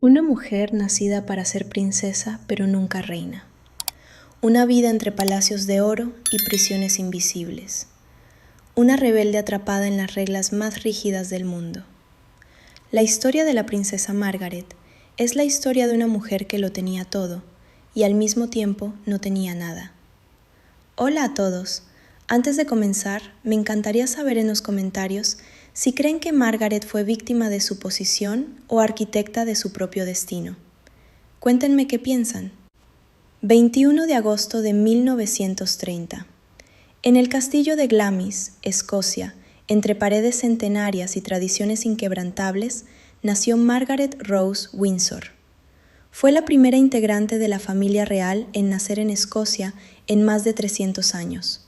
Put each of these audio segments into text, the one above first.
Una mujer nacida para ser princesa, pero nunca reina. Una vida entre palacios de oro y prisiones invisibles. Una rebelde atrapada en las reglas más rígidas del mundo. La historia de la princesa Margaret es la historia de una mujer que lo tenía todo y al mismo tiempo no tenía nada. Hola a todos. Antes de comenzar, me encantaría saber en los comentarios si creen que Margaret fue víctima de su posición o arquitecta de su propio destino. Cuéntenme qué piensan. 21 de agosto de 1930. En el castillo de Glamis, Escocia, entre paredes centenarias y tradiciones inquebrantables, nació Margaret Rose Windsor. Fue la primera integrante de la familia real en nacer en Escocia en más de 300 años.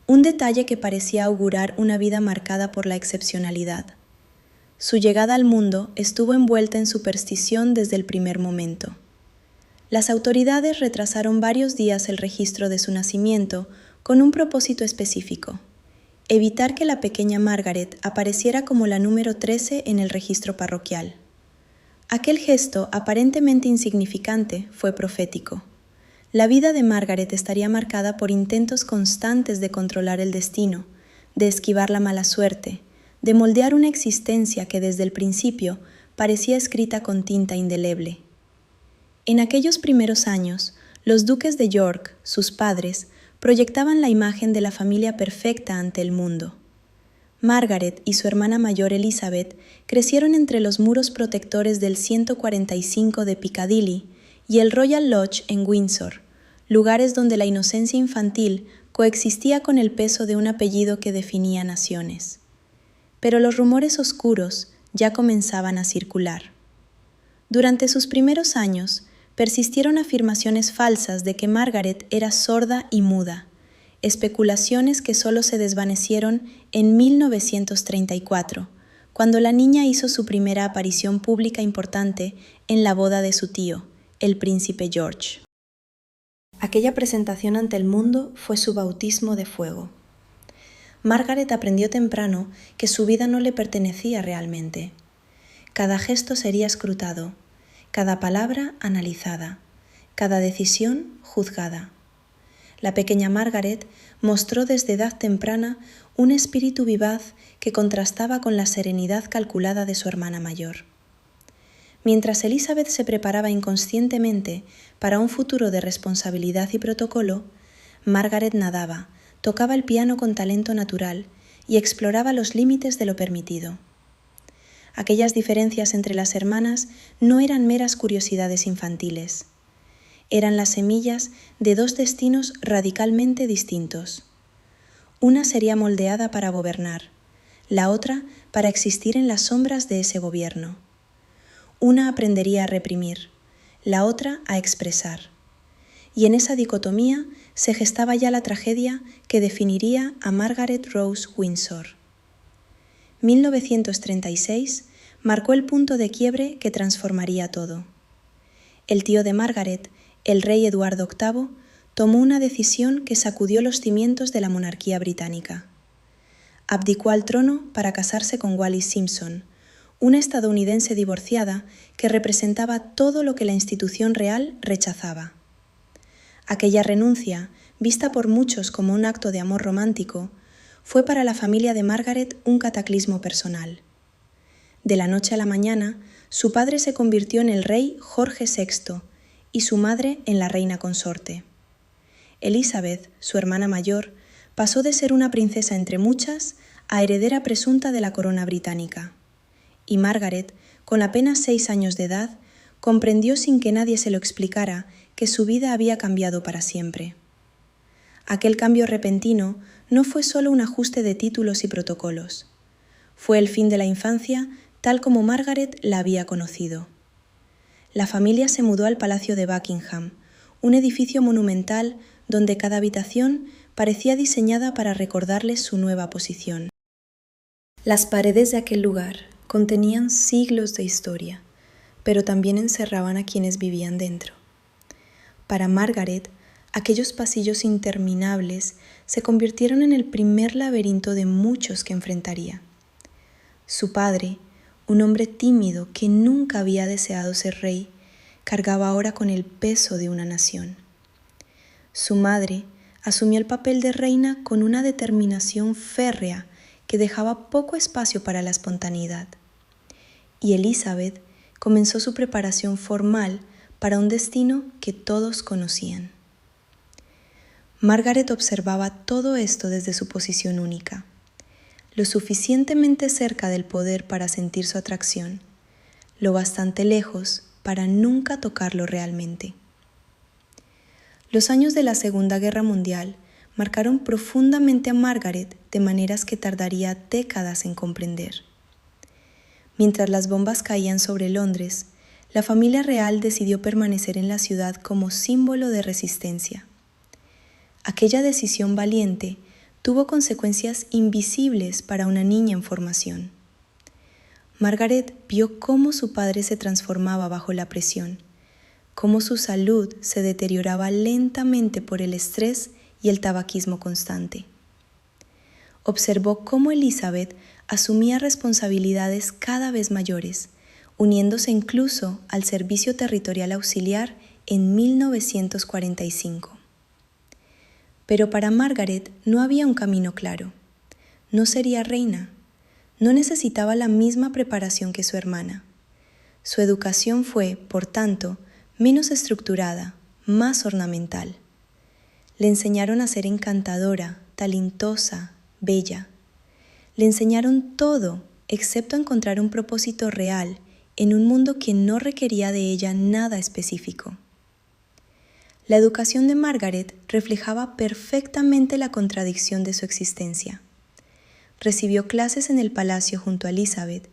Un detalle que parecía augurar una vida marcada por la excepcionalidad. Su llegada al mundo estuvo envuelta en superstición desde el primer momento. Las autoridades retrasaron varios días el registro de su nacimiento con un propósito específico: evitar que la pequeña Margaret apareciera como la número 13 en el registro parroquial. Aquel gesto, aparentemente insignificante, fue profético. La vida de Margaret estaría marcada por intentos constantes de controlar el destino, de esquivar la mala suerte, de moldear una existencia que desde el principio parecía escrita con tinta indeleble. En aquellos primeros años, los duques de York, sus padres, proyectaban la imagen de la familia perfecta ante el mundo. Margaret y su hermana mayor Elizabeth crecieron entre los muros protectores del 145 de Piccadilly y el Royal Lodge en Windsor, lugares donde la inocencia infantil coexistía con el peso de un apellido que definía naciones. Pero los rumores oscuros ya comenzaban a circular. Durante sus primeros años, persistieron afirmaciones falsas de que Margaret era sorda y muda, especulaciones que solo se desvanecieron en 1934, cuando la niña hizo su primera aparición pública importante en la boda de su tío, el príncipe George. Aquella presentación ante el mundo fue su bautismo de fuego. Margaret aprendió temprano que su vida no le pertenecía realmente. Cada gesto sería escrutado, cada palabra analizada, cada decisión juzgada. La pequeña Margaret mostró desde edad temprana un espíritu vivaz que contrastaba con la serenidad calculada de su hermana mayor. Mientras Elizabeth se preparaba inconscientemente para un futuro de responsabilidad y protocolo, Margaret nadaba, tocaba el piano con talento natural y exploraba los límites de lo permitido. Aquellas diferencias entre las hermanas no eran meras curiosidades infantiles. Eran las semillas de dos destinos radicalmente distintos. Una sería moldeada para gobernar, la otra para existir en las sombras de ese gobierno. Una aprendería a reprimir, la otra a expresar. Y en esa dicotomía se gestaba ya la tragedia que definiría a Margaret Rose Windsor. 1936 marcó el punto de quiebre que transformaría todo. El tío de Margaret, el rey Eduardo VIII, tomó una decisión que sacudió los cimientos de la monarquía británica. Abdicó al trono para casarse con Wallis Simpson, una estadounidense divorciada que representaba todo lo que la institución real rechazaba. Aquella renuncia, vista por muchos como un acto de amor romántico, fue para la familia de Margaret un cataclismo personal. De la noche a la mañana, su padre se convirtió en el rey Jorge VI y su madre en la reina consorte. Elizabeth, su hermana mayor, pasó de ser una princesa entre muchas a heredera presunta de la corona británica. Y Margaret, con apenas 6 años de edad, comprendió sin que nadie se lo explicara que su vida había cambiado para siempre. Aquel cambio repentino no fue solo un ajuste de títulos y protocolos. Fue el fin de la infancia tal como Margaret la había conocido. La familia se mudó al Palacio de Buckingham, un edificio monumental donde cada habitación parecía diseñada para recordarles su nueva posición. Las paredes de aquel lugar contenían siglos de historia, pero también encerraban a quienes vivían dentro. Para Margaret, aquellos pasillos interminables se convirtieron en el primer laberinto de muchos que enfrentaría. Su padre, un hombre tímido que nunca había deseado ser rey, cargaba ahora con el peso de una nación. Su madre asumió el papel de reina con una determinación férrea que dejaba poco espacio para la espontaneidad. Y Elizabeth comenzó su preparación formal para un destino que todos conocían. Margaret observaba todo esto desde su posición única, lo suficientemente cerca del poder para sentir su atracción, lo bastante lejos para nunca tocarlo realmente. Los años de la Segunda Guerra Mundial marcaron profundamente a Margaret de maneras que tardaría décadas en comprender. Mientras las bombas caían sobre Londres, la familia real decidió permanecer en la ciudad como símbolo de resistencia. Aquella decisión valiente tuvo consecuencias invisibles para una niña en formación. Margaret vio cómo su padre se transformaba bajo la presión, cómo su salud se deterioraba lentamente por el estrés y el tabaquismo constante. Observó cómo Elizabeth asumía responsabilidades cada vez mayores, uniéndose incluso al Servicio Territorial Auxiliar en 1945. Pero para Margaret no había un camino claro. No sería reina. No necesitaba la misma preparación que su hermana. Su educación fue, por tanto, menos estructurada, más ornamental. Le enseñaron a ser encantadora, talentosa, bella. Le enseñaron todo, excepto encontrar un propósito real en un mundo que no requería de ella nada específico. La educación de Margaret reflejaba perfectamente la contradicción de su existencia. Recibió clases en el palacio junto a Elizabeth,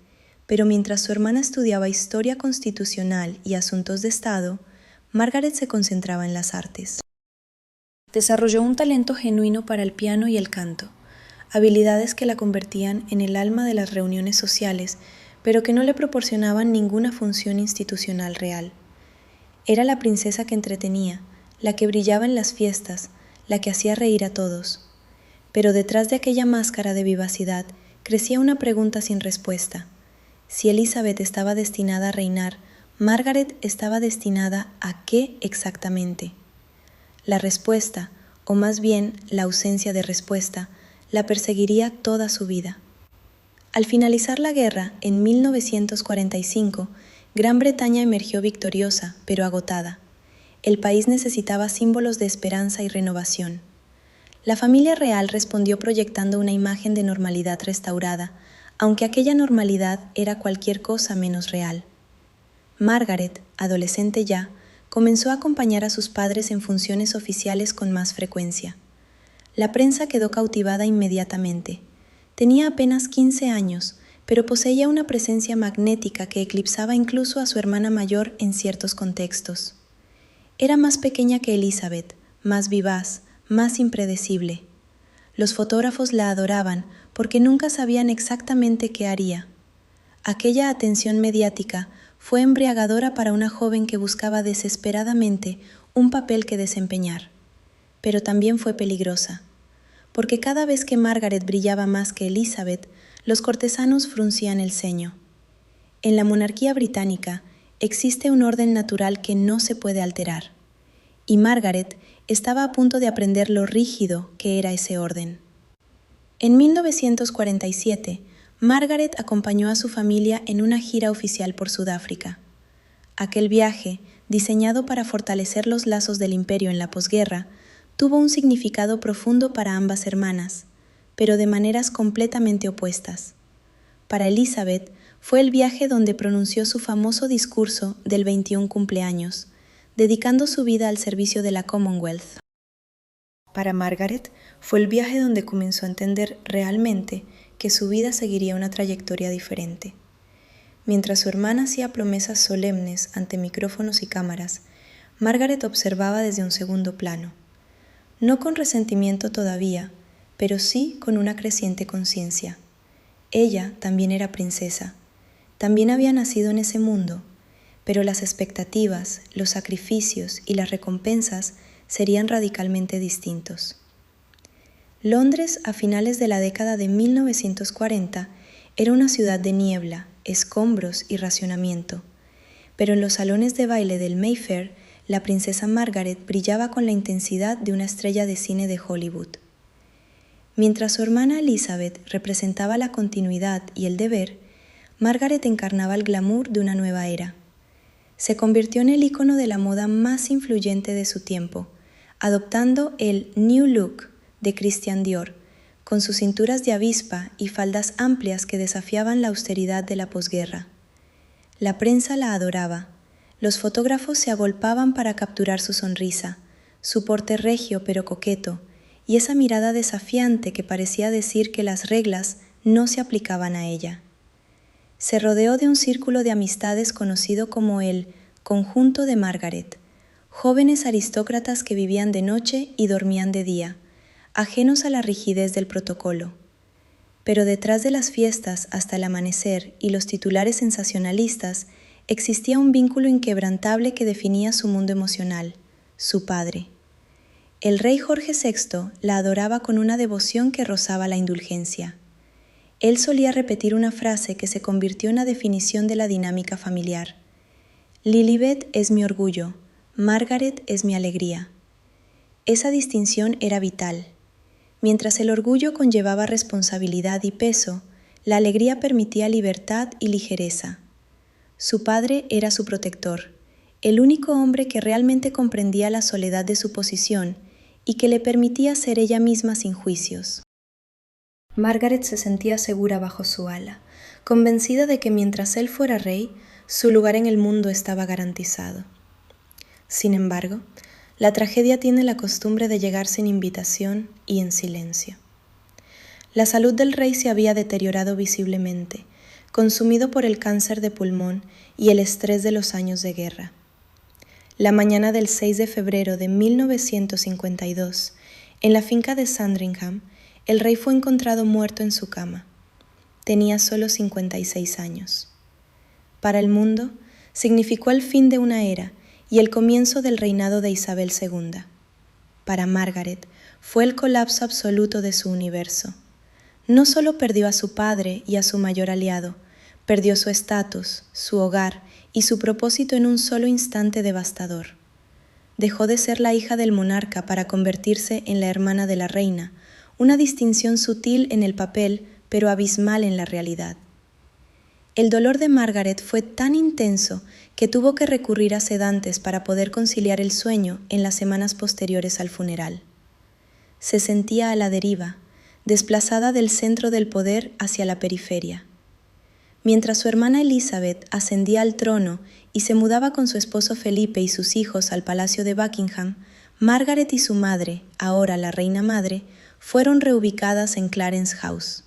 pero mientras su hermana estudiaba historia constitucional y asuntos de Estado, Margaret se concentraba en las artes. Desarrolló un talento genuino para el piano y el canto, habilidades que la convertían en el alma de las reuniones sociales, pero que no le proporcionaban ninguna función institucional real. Era la princesa que entretenía, la que brillaba en las fiestas, la que hacía reír a todos. Pero detrás de aquella máscara de vivacidad crecía una pregunta sin respuesta. Si Elizabeth estaba destinada a reinar, Margaret estaba destinada ¿a qué exactamente? La respuesta, o más bien la ausencia de respuesta, la perseguiría toda su vida. Al finalizar la guerra, en 1945, Gran Bretaña emergió victoriosa, pero agotada. El país necesitaba símbolos de esperanza y renovación. La familia real respondió proyectando una imagen de normalidad restaurada, aunque aquella normalidad era cualquier cosa menos real. Margaret, adolescente ya, comenzó a acompañar a sus padres en funciones oficiales con más frecuencia. La prensa quedó cautivada inmediatamente. Tenía apenas 15 años, pero poseía una presencia magnética que eclipsaba incluso a su hermana mayor en ciertos contextos. Era más pequeña que Elizabeth, más vivaz, más impredecible. Los fotógrafos la adoraban porque nunca sabían exactamente qué haría. Aquella atención mediática fue embriagadora para una joven que buscaba desesperadamente un papel que desempeñar. Pero también fue peligrosa, porque cada vez que Margaret brillaba más que Elizabeth, los cortesanos fruncían el ceño. En la monarquía británica existe un orden natural que no se puede alterar, y Margaret estaba a punto de aprender lo rígido que era ese orden. En 1947, Margaret acompañó a su familia en una gira oficial por Sudáfrica. Aquel viaje, diseñado para fortalecer los lazos del imperio en la posguerra, tuvo un significado profundo para ambas hermanas, pero de maneras completamente opuestas. Para Elizabeth fue el viaje donde pronunció su famoso discurso del 21 cumpleaños, dedicando su vida al servicio de la Commonwealth. Para Margaret fue el viaje donde comenzó a entender realmente que su vida seguiría una trayectoria diferente. Mientras su hermana hacía promesas solemnes ante micrófonos y cámaras, Margaret observaba desde un segundo plano. No con resentimiento todavía, pero sí con una creciente conciencia. Ella también era princesa, también había nacido en ese mundo, pero las expectativas, los sacrificios y las recompensas serían radicalmente distintos. Londres, a finales de la década de 1940, era una ciudad de niebla, escombros y racionamiento. Pero en los salones de baile del Mayfair, la princesa Margaret brillaba con la intensidad de una estrella de cine de Hollywood. Mientras su hermana Elizabeth representaba la continuidad y el deber, Margaret encarnaba el glamour de una nueva era. Se convirtió en el ícono de la moda más influyente de su tiempo, adoptando el New Look de Christian Dior, con sus cinturas de avispa y faldas amplias que desafiaban la austeridad de la posguerra. La prensa la adoraba. Los fotógrafos se agolpaban para capturar su sonrisa, su porte regio pero coqueto, y esa mirada desafiante que parecía decir que las reglas no se aplicaban a ella. Se rodeó de un círculo de amistades conocido como el Conjunto de Margaret, jóvenes aristócratas que vivían de noche y dormían de día, ajenos a la rigidez del protocolo. Pero detrás de las fiestas hasta el amanecer y los titulares sensacionalistas, existía un vínculo inquebrantable que definía su mundo emocional, su padre. El rey Jorge VI la adoraba con una devoción que rozaba la indulgencia. Él solía repetir una frase que se convirtió en la definición de la dinámica familiar. Lilibet es mi orgullo, Margaret es mi alegría. Esa distinción era vital. Mientras el orgullo conllevaba responsabilidad y peso, la alegría permitía libertad y ligereza. Su padre era su protector, el único hombre que realmente comprendía la soledad de su posición y que le permitía ser ella misma sin juicios. Margaret se sentía segura bajo su ala, convencida de que mientras él fuera rey, su lugar en el mundo estaba garantizado. Sin embargo, la tragedia tiene la costumbre de llegar sin invitación y en silencio. La salud del rey se había deteriorado visiblemente, consumido por el cáncer de pulmón y el estrés de los años de guerra. La mañana del 6 de febrero de 1952, en la finca de Sandringham, el rey fue encontrado muerto en su cama. Tenía solo 56 años. Para el mundo, significó el fin de una era y el comienzo del reinado de Isabel II. Para Margaret, fue el colapso absoluto de su universo. No solo perdió a su padre y a su mayor aliado, perdió su estatus, su hogar y su propósito en un solo instante devastador. Dejó de ser la hija del monarca para convertirse en la hermana de la reina, una distinción sutil en el papel, pero abismal en la realidad. El dolor de Margaret fue tan intenso que tuvo que recurrir a sedantes para poder conciliar el sueño en las semanas posteriores al funeral. Se sentía a la deriva, desplazada del centro del poder hacia la periferia. Mientras su hermana Elizabeth ascendía al trono y se mudaba con su esposo Felipe y sus hijos al Palacio de Buckingham, Margaret y su madre, ahora la reina madre, fueron reubicadas en Clarence House.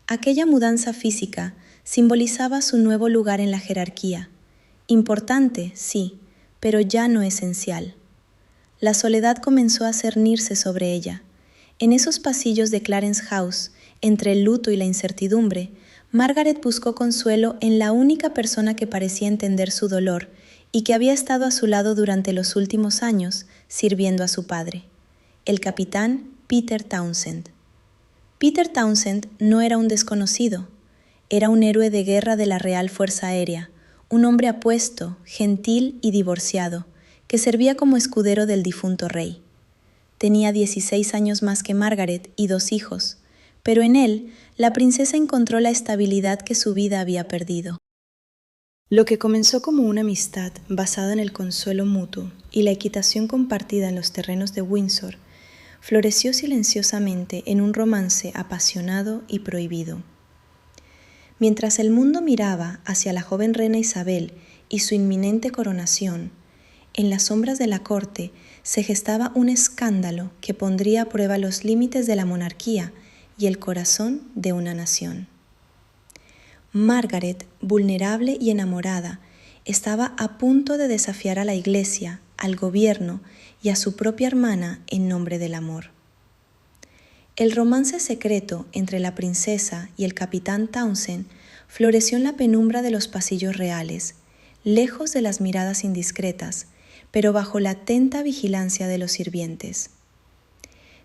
Aquella mudanza física simbolizaba su nuevo lugar en la jerarquía. Importante, sí, pero ya no esencial. La soledad comenzó a cernirse sobre ella. En esos pasillos de Clarence House, entre el luto y la incertidumbre, Margaret buscó consuelo en la única persona que parecía entender su dolor y que había estado a su lado durante los últimos años, sirviendo a su padre, el capitán Peter Townsend. Peter Townsend no era un desconocido. Era un héroe de guerra de la Real Fuerza Aérea, un hombre apuesto, gentil y divorciado, que servía como escudero del difunto rey. Tenía 16 años más que Margaret y 2 hijos, pero en él la princesa encontró la estabilidad que su vida había perdido. Lo que comenzó como una amistad basada en el consuelo mutuo y la equitación compartida en los terrenos de Windsor, floreció silenciosamente en un romance apasionado y prohibido. Mientras el mundo miraba hacia la joven reina Isabel y su inminente coronación, en las sombras de la corte se gestaba un escándalo que pondría a prueba los límites de la monarquía y el corazón de una nación. Margaret, vulnerable y enamorada, estaba a punto de desafiar a la Iglesia, al gobierno y a su propia hermana en nombre del amor. El romance secreto entre la princesa y el capitán Townsend floreció en la penumbra de los pasillos reales, lejos de las miradas indiscretas, pero bajo la atenta vigilancia de los sirvientes.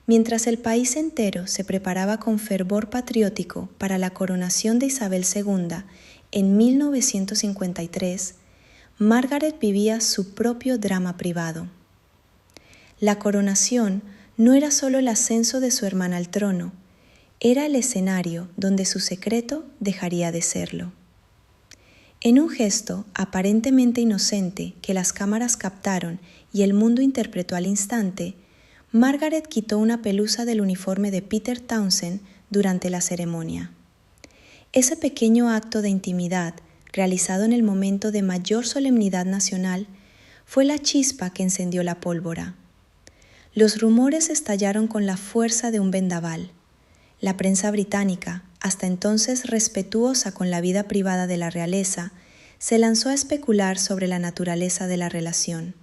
Mientras el país entero se preparaba con fervor patriótico para la coronación de Isabel II en 1953, Margaret vivía su propio drama privado. La coronación no era solo el ascenso de su hermana al trono, era el escenario donde su secreto dejaría de serlo. En un gesto aparentemente inocente que las cámaras captaron y el mundo interpretó al instante, Margaret quitó una pelusa del uniforme de Peter Townsend durante la ceremonia. Ese pequeño acto de intimidad, realizado en el momento de mayor solemnidad nacional, fue la chispa que encendió la pólvora. Los rumores estallaron con la fuerza de un vendaval. La prensa británica, hasta entonces respetuosa con la vida privada de la realeza, se lanzó a especular sobre la naturaleza de la relación.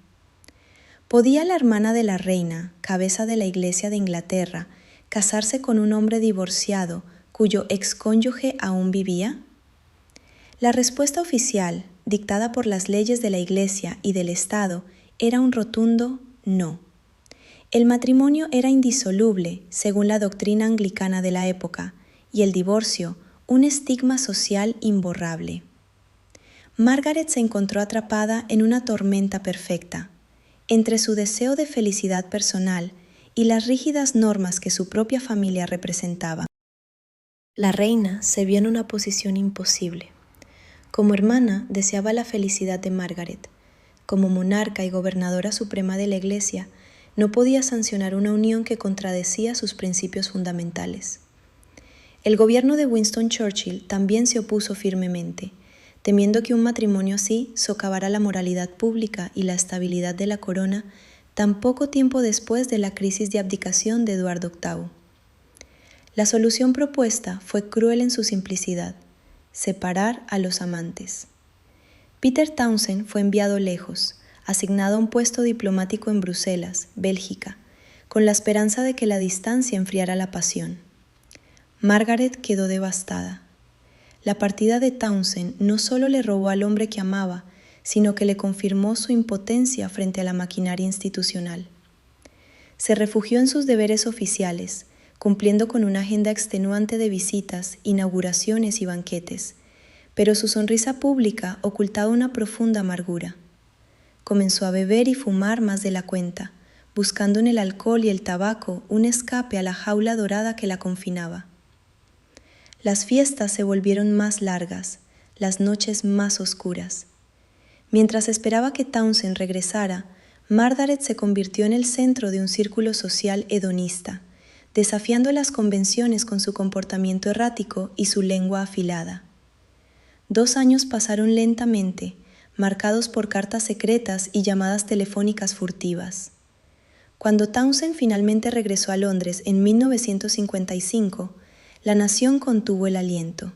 ¿Podía la hermana de la reina, cabeza de la Iglesia de Inglaterra, casarse con un hombre divorciado cuyo excónyuge aún vivía? La respuesta oficial, dictada por las leyes de la Iglesia y del Estado, era un rotundo no. El matrimonio era indisoluble, según la doctrina anglicana de la época, y el divorcio, un estigma social imborrable. Margaret se encontró atrapada en una tormenta perfecta, entre su deseo de felicidad personal y las rígidas normas que su propia familia representaba. La reina se vio en una posición imposible. Como hermana, deseaba la felicidad de Margaret. Como monarca y gobernadora suprema de la Iglesia, no podía sancionar una unión que contradecía sus principios fundamentales. El gobierno de Winston Churchill también se opuso firmemente, temiendo que un matrimonio así socavara la moralidad pública y la estabilidad de la corona tan poco tiempo después de la crisis de abdicación de Eduardo VIII. La solución propuesta fue cruel en su simplicidad: separar a los amantes. Peter Townsend fue enviado lejos, asignado a un puesto diplomático en Bruselas, Bélgica, con la esperanza de que la distancia enfriara la pasión. Margaret quedó devastada. La partida de Townsend no solo le robó al hombre que amaba, sino que le confirmó su impotencia frente a la maquinaria institucional. Se refugió en sus deberes oficiales, cumpliendo con una agenda extenuante de visitas, inauguraciones y banquetes, pero su sonrisa pública ocultaba una profunda amargura. Comenzó a beber y fumar más de la cuenta, buscando en el alcohol y el tabaco un escape a la jaula dorada que la confinaba. Las fiestas se volvieron más largas, las noches más oscuras. Mientras esperaba que Townsend regresara, Margaret se convirtió en el centro de un círculo social hedonista, desafiando las convenciones con su comportamiento errático y su lengua afilada. 2 años pasaron lentamente, marcados por cartas secretas y llamadas telefónicas furtivas. Cuando Townsend finalmente regresó a Londres en 1955, la nación contuvo el aliento.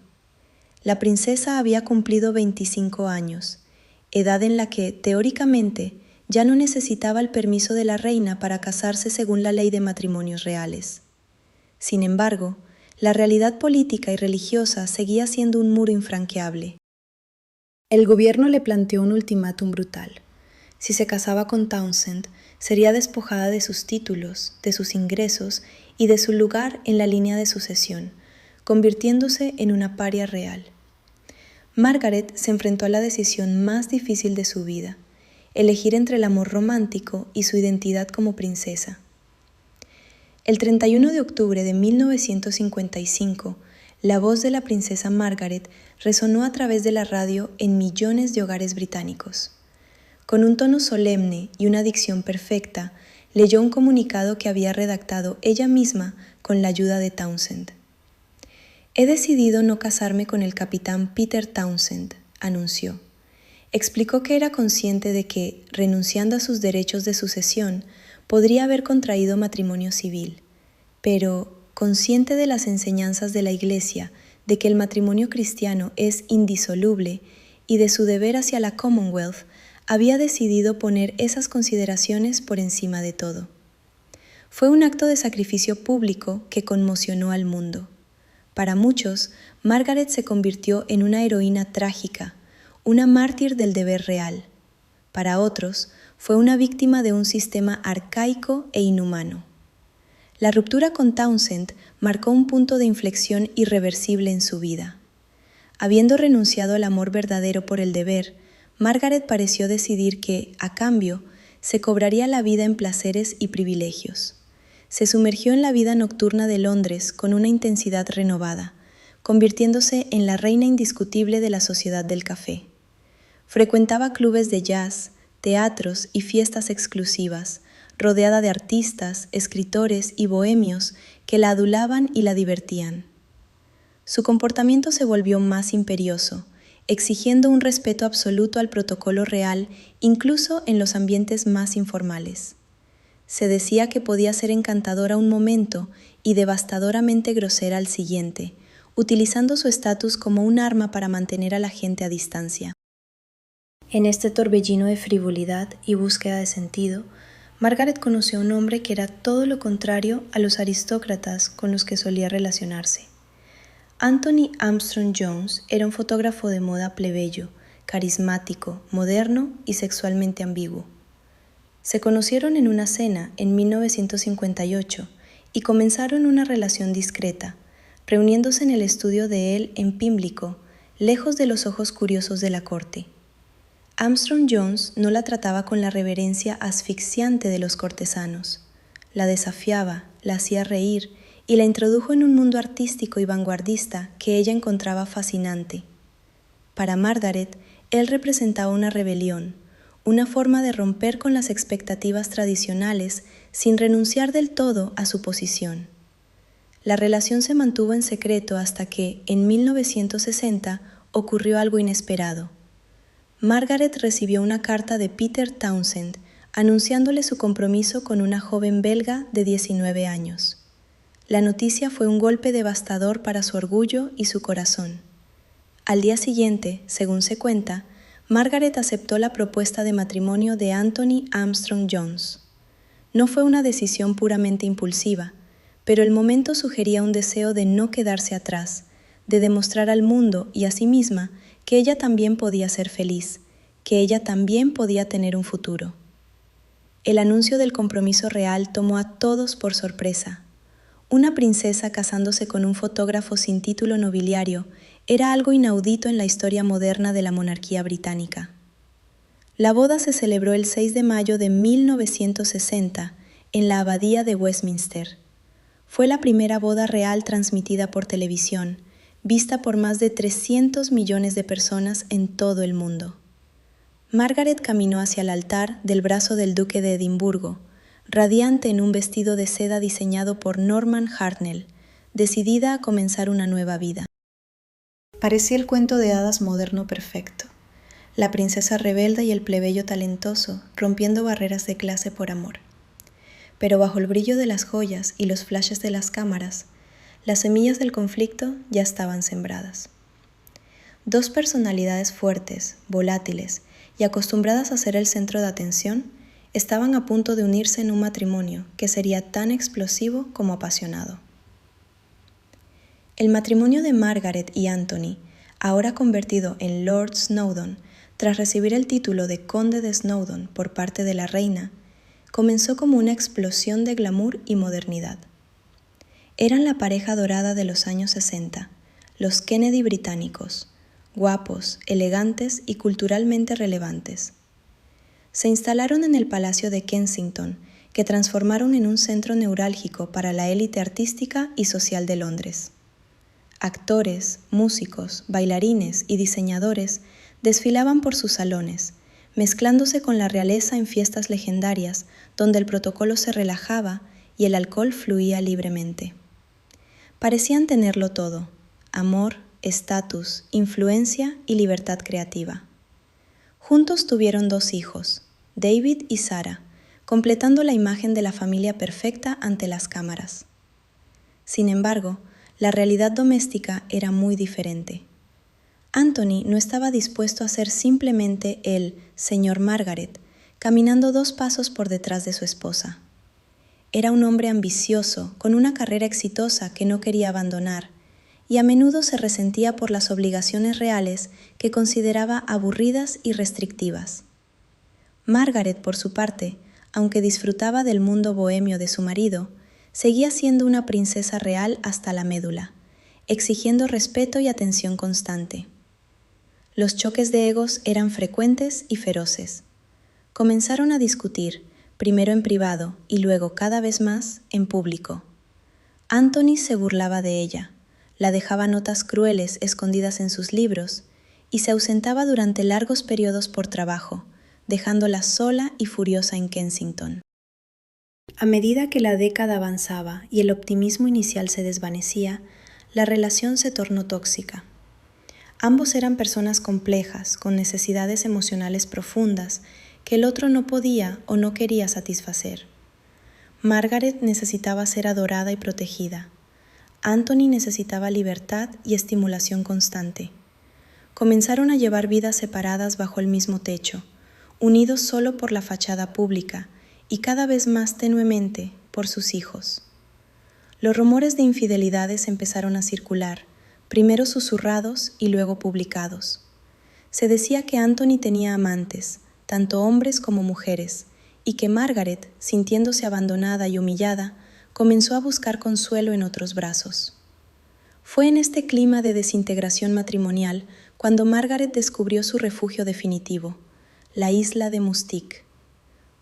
La princesa había cumplido 25 años, edad en la que, teóricamente, ya no necesitaba el permiso de la reina para casarse según la ley de matrimonios reales. Sin embargo, la realidad política y religiosa seguía siendo un muro infranqueable. El gobierno le planteó un ultimátum brutal. Si se casaba con Townsend, sería despojada de sus títulos, de sus ingresos y de su lugar en la línea de sucesión, convirtiéndose en una paria real. Margaret se enfrentó a la decisión más difícil de su vida: elegir entre el amor romántico y su identidad como princesa. El 31 de octubre de 1955, la voz de la princesa Margaret resonó a través de la radio en millones de hogares británicos. Con un tono solemne y una dicción perfecta, leyó un comunicado que había redactado ella misma con la ayuda de Townsend. «He decidido no casarme con el capitán Peter Townsend», anunció. Explicó que era consciente de que, renunciando a sus derechos de sucesión, podría haber contraído matrimonio civil, pero, consciente de las enseñanzas de la Iglesia de que el matrimonio cristiano es indisoluble y de su deber hacia la Commonwealth, había decidido poner esas consideraciones por encima de todo. Fue un acto de sacrificio público que conmocionó al mundo. Para muchos, Margaret se convirtió en una heroína trágica, una mártir del deber real. Para otros, fue una víctima de un sistema arcaico e inhumano. La ruptura con Townsend marcó un punto de inflexión irreversible en su vida. Habiendo renunciado al amor verdadero por el deber, Margaret pareció decidir que, a cambio, se cobraría la vida en placeres y privilegios. Se sumergió en la vida nocturna de Londres con una intensidad renovada, convirtiéndose en la reina indiscutible de la sociedad del café. Frecuentaba clubes de jazz, teatros y fiestas exclusivas, rodeada de artistas, escritores y bohemios que la adulaban y la divertían. Su comportamiento se volvió más imperioso, exigiendo un respeto absoluto al protocolo real, incluso en los ambientes más informales. Se decía que podía ser encantadora un momento y devastadoramente grosera al siguiente, utilizando su estatus como un arma para mantener a la gente a distancia. En este torbellino de frivolidad y búsqueda de sentido, Margaret conoció a un hombre que era todo lo contrario a los aristócratas con los que solía relacionarse. Anthony Armstrong Jones era un fotógrafo de moda plebeyo, carismático, moderno y sexualmente ambiguo. Se conocieron en una cena en 1958 y comenzaron una relación discreta, reuniéndose en el estudio de él en Pimlico, lejos de los ojos curiosos de la corte. Armstrong Jones no la trataba con la reverencia asfixiante de los cortesanos. La desafiaba, la hacía reír y la introdujo en un mundo artístico y vanguardista que ella encontraba fascinante. Para Margaret, él representaba una rebelión, una forma de romper con las expectativas tradicionales sin renunciar del todo a su posición. La relación se mantuvo en secreto hasta que, en 1960, ocurrió algo inesperado. Margaret recibió una carta de Peter Townsend anunciándole su compromiso con una joven belga de 19 años. La noticia fue un golpe devastador para su orgullo y su corazón. Al día siguiente, según se cuenta, Margaret aceptó la propuesta de matrimonio de Anthony Armstrong Jones. No fue una decisión puramente impulsiva, pero el momento sugería un deseo de no quedarse atrás, de demostrar al mundo y a sí misma que ella también podía ser feliz, que ella también podía tener un futuro. El anuncio del compromiso real tomó a todos por sorpresa. Una princesa casándose con un fotógrafo sin título nobiliario era algo inaudito en la historia moderna de la monarquía británica. La boda se celebró el 6 de mayo de 1960 en la Abadía de Westminster. Fue la primera boda real transmitida por televisión, vista por más de 300 millones de personas en todo el mundo. Margaret caminó hacia el altar del brazo del duque de Edimburgo, radiante en un vestido de seda diseñado por Norman Hartnell, decidida a comenzar una nueva vida. Parecía el cuento de hadas moderno perfecto, la princesa rebelde y el plebeyo talentoso rompiendo barreras de clase por amor. Pero bajo el brillo de las joyas y los flashes de las cámaras, las semillas del conflicto ya estaban sembradas. Dos personalidades fuertes, volátiles y acostumbradas a ser el centro de atención, estaban a punto de unirse en un matrimonio que sería tan explosivo como apasionado. El matrimonio de Margaret y Anthony, ahora convertido en Lord Snowdon, tras recibir el título de Conde de Snowdon por parte de la reina, comenzó como una explosión de glamour y modernidad. Eran la pareja dorada de los años 60, los Kennedy británicos, guapos, elegantes y culturalmente relevantes. Se instalaron en el Palacio de Kensington, que transformaron en un centro neurálgico para la élite artística y social de Londres. Actores, músicos, bailarines y diseñadores desfilaban por sus salones, mezclándose con la realeza en fiestas legendarias donde el protocolo se relajaba y el alcohol fluía libremente. Parecían tenerlo todo: amor, estatus, influencia y libertad creativa. Juntos tuvieron 2 hijos, David y Sarah, completando la imagen de la familia perfecta ante las cámaras. Sin embargo, la realidad doméstica era muy diferente. Anthony no estaba dispuesto a ser simplemente el señor Margaret, caminando 2 pasos por detrás de su esposa. Era un hombre ambicioso, con una carrera exitosa que no quería abandonar, y a menudo se resentía por las obligaciones reales que consideraba aburridas y restrictivas. Margaret, por su parte, aunque disfrutaba del mundo bohemio de su marido, seguía siendo una princesa real hasta la médula, exigiendo respeto y atención constante. Los choques de egos eran frecuentes y feroces. Comenzaron a discutir, primero en privado y luego cada vez más en público. Anthony se burlaba de ella, la dejaba notas crueles escondidas en sus libros y se ausentaba durante largos periodos por trabajo, dejándola sola y furiosa en Kensington. A medida que la década avanzaba y el optimismo inicial se desvanecía, la relación se tornó tóxica. Ambos eran personas complejas, con necesidades emocionales profundas que el otro no podía o no quería satisfacer. Margaret necesitaba ser adorada y protegida. Anthony necesitaba libertad y estimulación constante. Comenzaron a llevar vidas separadas bajo el mismo techo, unidos solo por la fachada pública y cada vez más tenuemente por sus hijos. Los rumores de infidelidades empezaron a circular, primero susurrados y luego publicados. Se decía que Anthony tenía amantes, tanto hombres como mujeres, y que Margaret, sintiéndose abandonada y humillada, comenzó a buscar consuelo en otros brazos. Fue en este clima de desintegración matrimonial cuando Margaret descubrió su refugio definitivo, la isla de Mustique.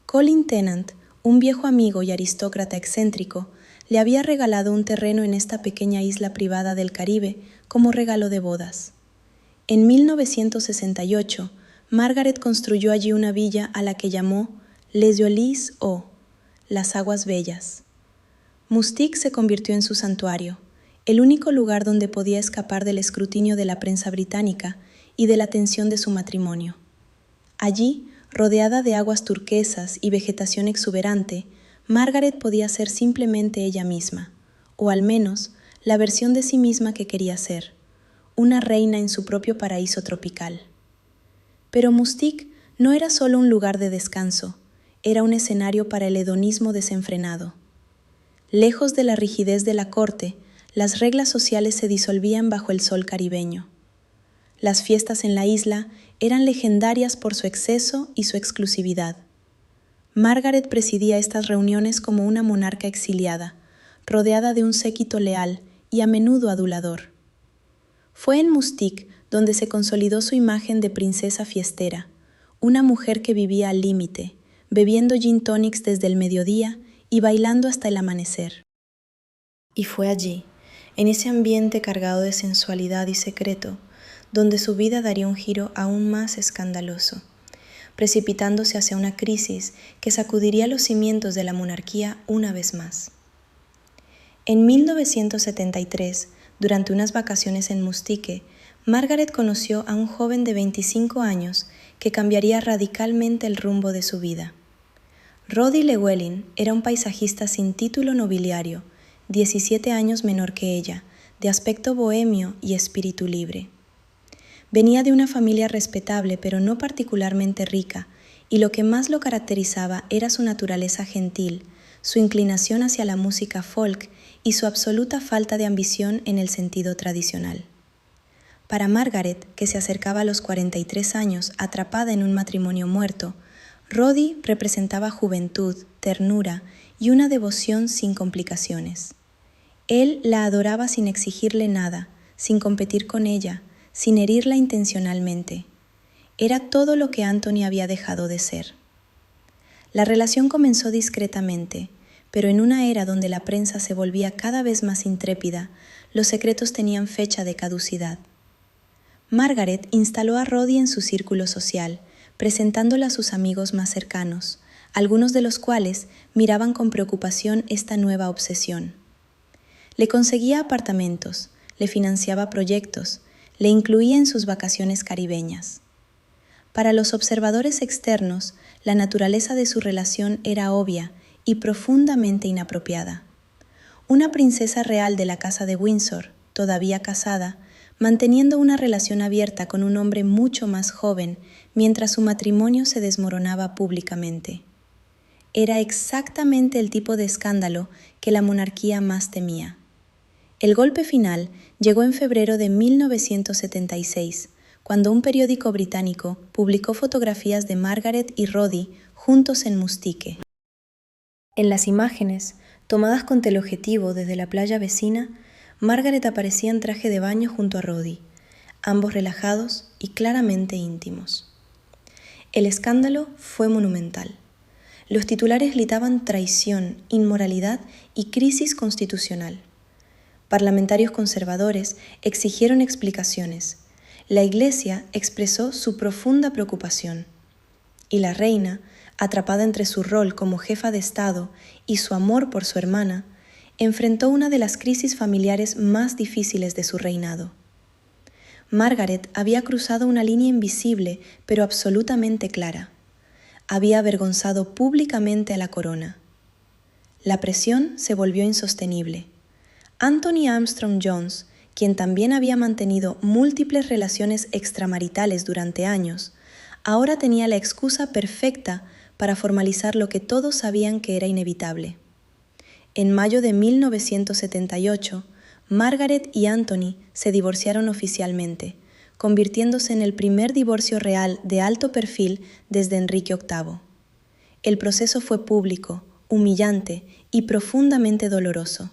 Colin Tennant, un viejo amigo y aristócrata excéntrico, le había regalado un terreno en esta pequeña isla privada del Caribe como regalo de bodas. En 1968, Margaret construyó allí una villa a la que llamó Les Jolies Eaux, las aguas bellas. Mustique se convirtió en su santuario, el único lugar donde podía escapar del escrutinio de la prensa británica y de la tensión de su matrimonio. Allí, rodeada de aguas turquesas y vegetación exuberante, Margaret podía ser simplemente ella misma, o al menos la versión de sí misma que quería ser, una reina en su propio paraíso tropical. Pero Mustique no era solo un lugar de descanso, era un escenario para el hedonismo desenfrenado. Lejos de la rigidez de la corte, las reglas sociales se disolvían bajo el sol caribeño. Las fiestas en la isla eran legendarias por su exceso y su exclusividad. Margaret presidía estas reuniones como una monarca exiliada, rodeada de un séquito leal y a menudo adulador. Fue en Mustique donde se consolidó su imagen de princesa fiestera, una mujer que vivía al límite, bebiendo gin tonics desde el mediodía y bailando hasta el amanecer. Y fue allí, en ese ambiente cargado de sensualidad y secreto, donde su vida daría un giro aún más escandaloso, precipitándose hacia una crisis que sacudiría los cimientos de la monarquía una vez más. En 1973, durante unas vacaciones en Mustique, Margaret conoció a un joven de 25 años que cambiaría radicalmente el rumbo de su vida. Roddy Llewellyn era un paisajista sin título nobiliario, 17 años menor que ella, de aspecto bohemio y espíritu libre. Venía de una familia respetable pero no particularmente rica, y lo que más lo caracterizaba era su naturaleza gentil, su inclinación hacia la música folk y su absoluta falta de ambición en el sentido tradicional. Para Margaret, que se acercaba a los 43 años atrapada en un matrimonio muerto, Roddy representaba juventud, ternura y una devoción sin complicaciones. Él la adoraba sin exigirle nada, sin competir con ella, sin herirla intencionalmente. Era todo lo que Anthony había dejado de ser. La relación comenzó discretamente, pero en una era donde la prensa se volvía cada vez más intrépida, los secretos tenían fecha de caducidad. Margaret instaló a Roddy en su círculo social, presentándola a sus amigos más cercanos, algunos de los cuales miraban con preocupación esta nueva obsesión. Le conseguía apartamentos, le financiaba proyectos, le incluía en sus vacaciones caribeñas. Para los observadores externos, la naturaleza de su relación era obvia y profundamente inapropiada. Una princesa real de la casa de Windsor, todavía casada, manteniendo una relación abierta con un hombre mucho más joven mientras su matrimonio se desmoronaba públicamente. Era exactamente el tipo de escándalo que la monarquía más temía. El golpe final llegó en febrero de 1976, cuando un periódico británico publicó fotografías de Margaret y Roddy juntos en Mustique. En las imágenes, tomadas con teleobjetivo desde la playa vecina, Margaret aparecía en traje de baño junto a Roddy, ambos relajados y claramente íntimos. El escándalo fue monumental. Los titulares gritaban traición, inmoralidad y crisis constitucional. Parlamentarios conservadores exigieron explicaciones. La Iglesia expresó su profunda preocupación. Y la reina, atrapada entre su rol como jefa de Estado y su amor por su hermana, enfrentó una de las crisis familiares más difíciles de su reinado. Margaret había cruzado una línea invisible pero absolutamente clara. Había avergonzado públicamente a la corona. La presión se volvió insostenible. Anthony Armstrong Jones, quien también había mantenido múltiples relaciones extramaritales durante años, ahora tenía la excusa perfecta para formalizar lo que todos sabían que era inevitable. En mayo de 1978, Margaret y Anthony se divorciaron oficialmente, convirtiéndose en el primer divorcio real de alto perfil desde Enrique VIII. El proceso fue público, humillante y profundamente doloroso.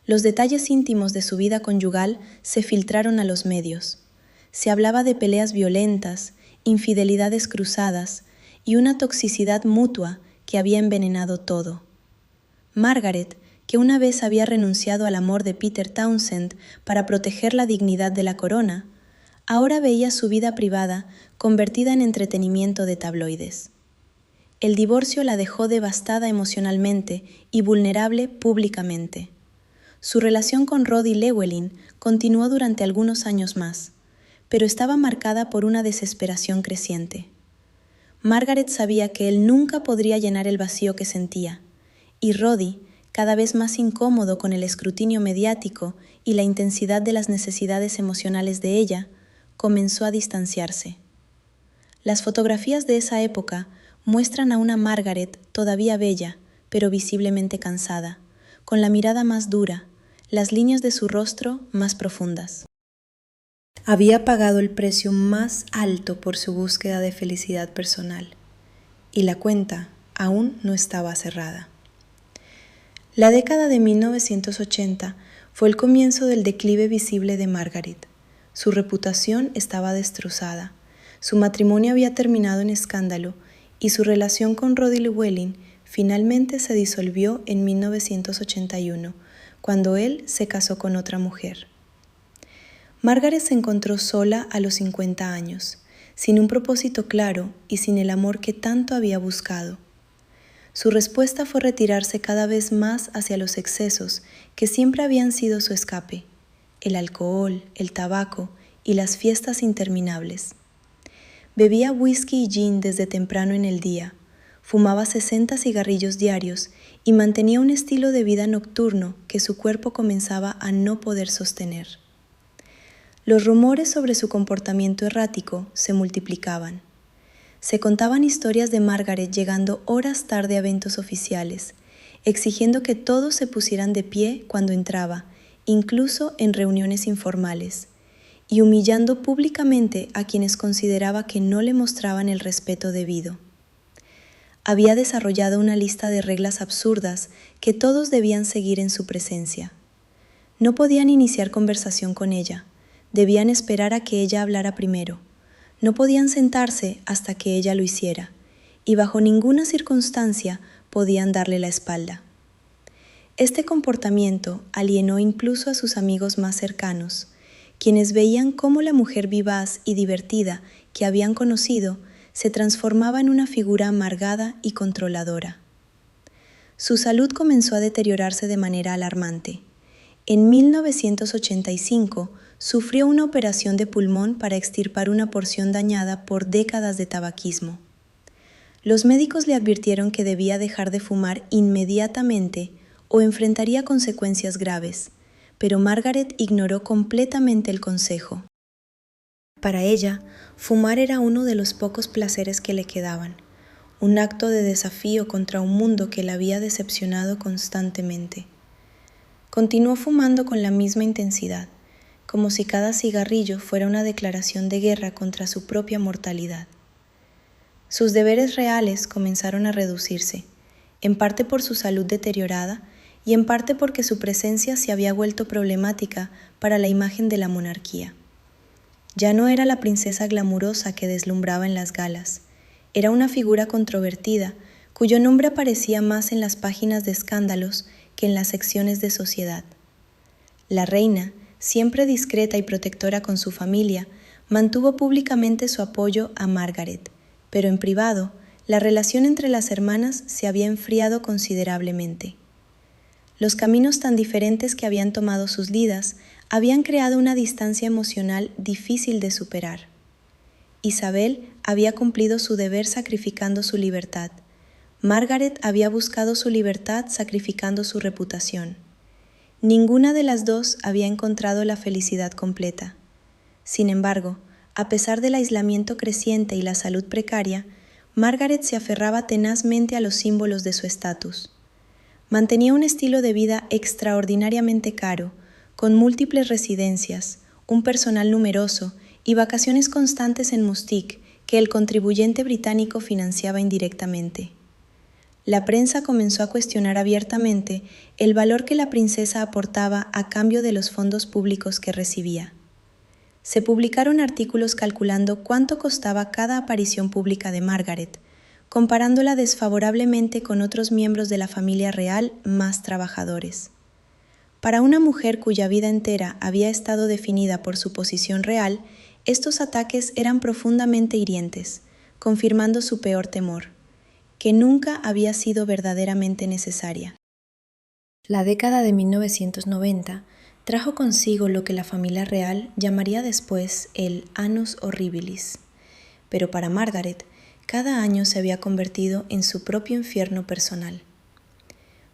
Los detalles íntimos de su vida conyugal se filtraron a los medios. Se hablaba de peleas violentas, infidelidades cruzadas y una toxicidad mutua que había envenenado todo. Margaret, que una vez había renunciado al amor de Peter Townsend para proteger la dignidad de la corona, ahora veía su vida privada convertida en entretenimiento de tabloides. El divorcio la dejó devastada emocionalmente y vulnerable públicamente. Su relación con Roddy Llewellyn continuó durante algunos años más, pero estaba marcada por una desesperación creciente. Margaret sabía que él nunca podría llenar el vacío que sentía, y Roddy, cada vez más incómodo con el escrutinio mediático y la intensidad de las necesidades emocionales de ella, comenzó a distanciarse. Las fotografías de esa época muestran a una Margaret todavía bella, pero visiblemente cansada, con la mirada más dura, las líneas de su rostro más profundas. Había pagado el precio más alto por su búsqueda de felicidad personal, y la cuenta aún no estaba cerrada. La década de 1980 fue el comienzo del declive visible de Margaret. Su reputación estaba destrozada, su matrimonio había terminado en escándalo y su relación con Roddy Llewellyn finalmente se disolvió en 1981, cuando él se casó con otra mujer. Margaret se encontró sola a los 50 años, sin un propósito claro y sin el amor que tanto había buscado. Su respuesta fue retirarse cada vez más hacia los excesos que siempre habían sido su escape: el alcohol, el tabaco y las fiestas interminables. Bebía whisky y gin desde temprano en el día, fumaba 60 cigarrillos diarios y mantenía un estilo de vida nocturno que su cuerpo comenzaba a no poder sostener. Los rumores sobre su comportamiento errático se multiplicaban. Se contaban historias de Margaret llegando horas tarde a eventos oficiales, exigiendo que todos se pusieran de pie cuando entraba, incluso en reuniones informales, y humillando públicamente a quienes consideraba que no le mostraban el respeto debido. Había desarrollado una lista de reglas absurdas que todos debían seguir en su presencia. No podían iniciar conversación con ella, debían esperar a que ella hablara primero. No podían sentarse hasta que ella lo hiciera, y bajo ninguna circunstancia podían darle la espalda. Este comportamiento alienó incluso a sus amigos más cercanos, quienes veían cómo la mujer vivaz y divertida que habían conocido se transformaba en una figura amargada y controladora. Su salud comenzó a deteriorarse de manera alarmante. En 1985 sufrió una operación de pulmón para extirpar una porción dañada por décadas de tabaquismo. Los médicos le advirtieron que debía dejar de fumar inmediatamente o enfrentaría consecuencias graves, pero Margaret ignoró completamente el consejo. Para ella, fumar era uno de los pocos placeres que le quedaban, un acto de desafío contra un mundo que la había decepcionado constantemente. Continuó fumando con la misma intensidad, como si cada cigarrillo fuera una declaración de guerra contra su propia mortalidad. Sus deberes reales comenzaron a reducirse, en parte por su salud deteriorada y en parte porque su presencia se había vuelto problemática para la imagen de la monarquía. Ya no era la princesa glamurosa que deslumbraba en las galas, era una figura controvertida cuyo nombre aparecía más en las páginas de escándalos que en las secciones de sociedad. La reina, siempre discreta y protectora con su familia, mantuvo públicamente su apoyo a Margaret, pero en privado, la relación entre las hermanas se había enfriado considerablemente. Los caminos tan diferentes que habían tomado sus vidas habían creado una distancia emocional difícil de superar. Isabel había cumplido su deber sacrificando su libertad. Margaret había buscado su libertad sacrificando su reputación. Ninguna de las dos había encontrado la felicidad completa. Sin embargo, a pesar del aislamiento creciente y la salud precaria, Margaret se aferraba tenazmente a los símbolos de su estatus. Mantenía un estilo de vida extraordinariamente caro, con múltiples residencias, un personal numeroso y vacaciones constantes en Mustique que el contribuyente británico financiaba indirectamente. La prensa comenzó a cuestionar abiertamente el valor que la princesa aportaba a cambio de los fondos públicos que recibía. Se publicaron artículos calculando cuánto costaba cada aparición pública de Margaret, comparándola desfavorablemente con otros miembros de la familia real más trabajadores. Para una mujer cuya vida entera había estado definida por su posición real, estos ataques eran profundamente hirientes, confirmando su peor temor, que nunca había sido verdaderamente necesaria. La década de 1990 trajo consigo lo que la familia real llamaría después el Annus Horribilis, pero para Margaret, cada año se había convertido en su propio infierno personal.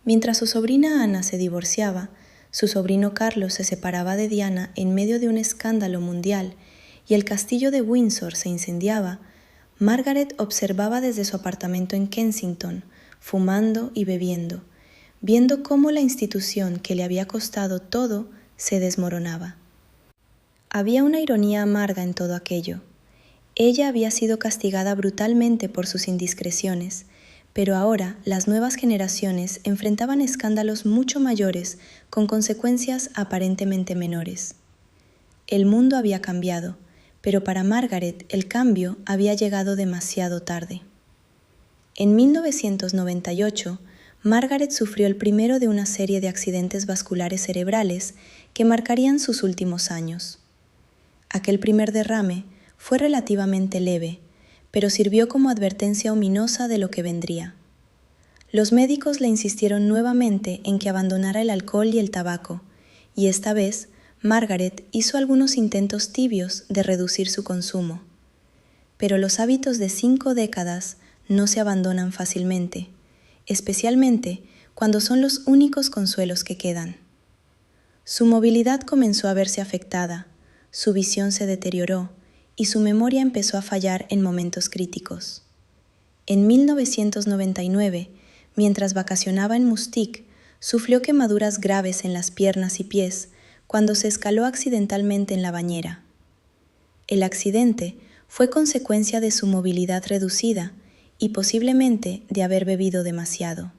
Mientras su sobrina Ana se divorciaba, su sobrino Carlos se separaba de Diana en medio de un escándalo mundial y el castillo de Windsor se incendiaba, Margaret observaba desde su apartamento en Kensington, fumando y bebiendo, viendo cómo la institución que le había costado todo se desmoronaba. Había una ironía amarga en todo aquello. Ella había sido castigada brutalmente por sus indiscreciones, pero ahora las nuevas generaciones enfrentaban escándalos mucho mayores con consecuencias aparentemente menores. El mundo había cambiado, pero para Margaret el cambio había llegado demasiado tarde. En 1998, Margaret sufrió el primero de una serie de accidentes vasculares cerebrales que marcarían sus últimos años. Aquel primer derrame fue relativamente leve, pero sirvió como advertencia ominosa de lo que vendría. Los médicos le insistieron nuevamente en que abandonara el alcohol y el tabaco, y esta vez Margaret hizo algunos intentos tibios de reducir su consumo. Pero los hábitos de 5 décadas no se abandonan fácilmente, especialmente cuando son los únicos consuelos que quedan. Su movilidad comenzó a verse afectada, su visión se deterioró y su memoria empezó a fallar en momentos críticos. En 1999, mientras vacacionaba en Mustique, sufrió quemaduras graves en las piernas y pies cuando se escaló accidentalmente en la bañera. El accidente fue consecuencia de su movilidad reducida y posiblemente de haber bebido demasiado.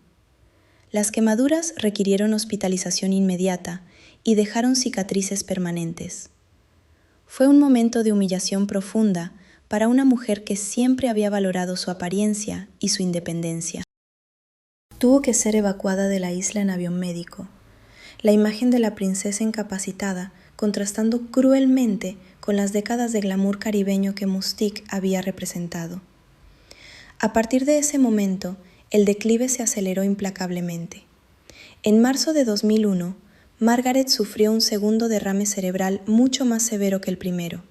Las quemaduras requirieron hospitalización inmediata y dejaron cicatrices permanentes. Fue un momento de humillación profunda para una mujer que siempre había valorado su apariencia y su independencia. Tuvo que ser evacuada de la isla en avión médico. La imagen de la princesa incapacitada contrastando cruelmente con las décadas de glamour caribeño que Mustique había representado. A partir de ese momento, el declive se aceleró implacablemente. En marzo de 2001, Margaret sufrió un segundo derrame cerebral mucho más severo que el primero.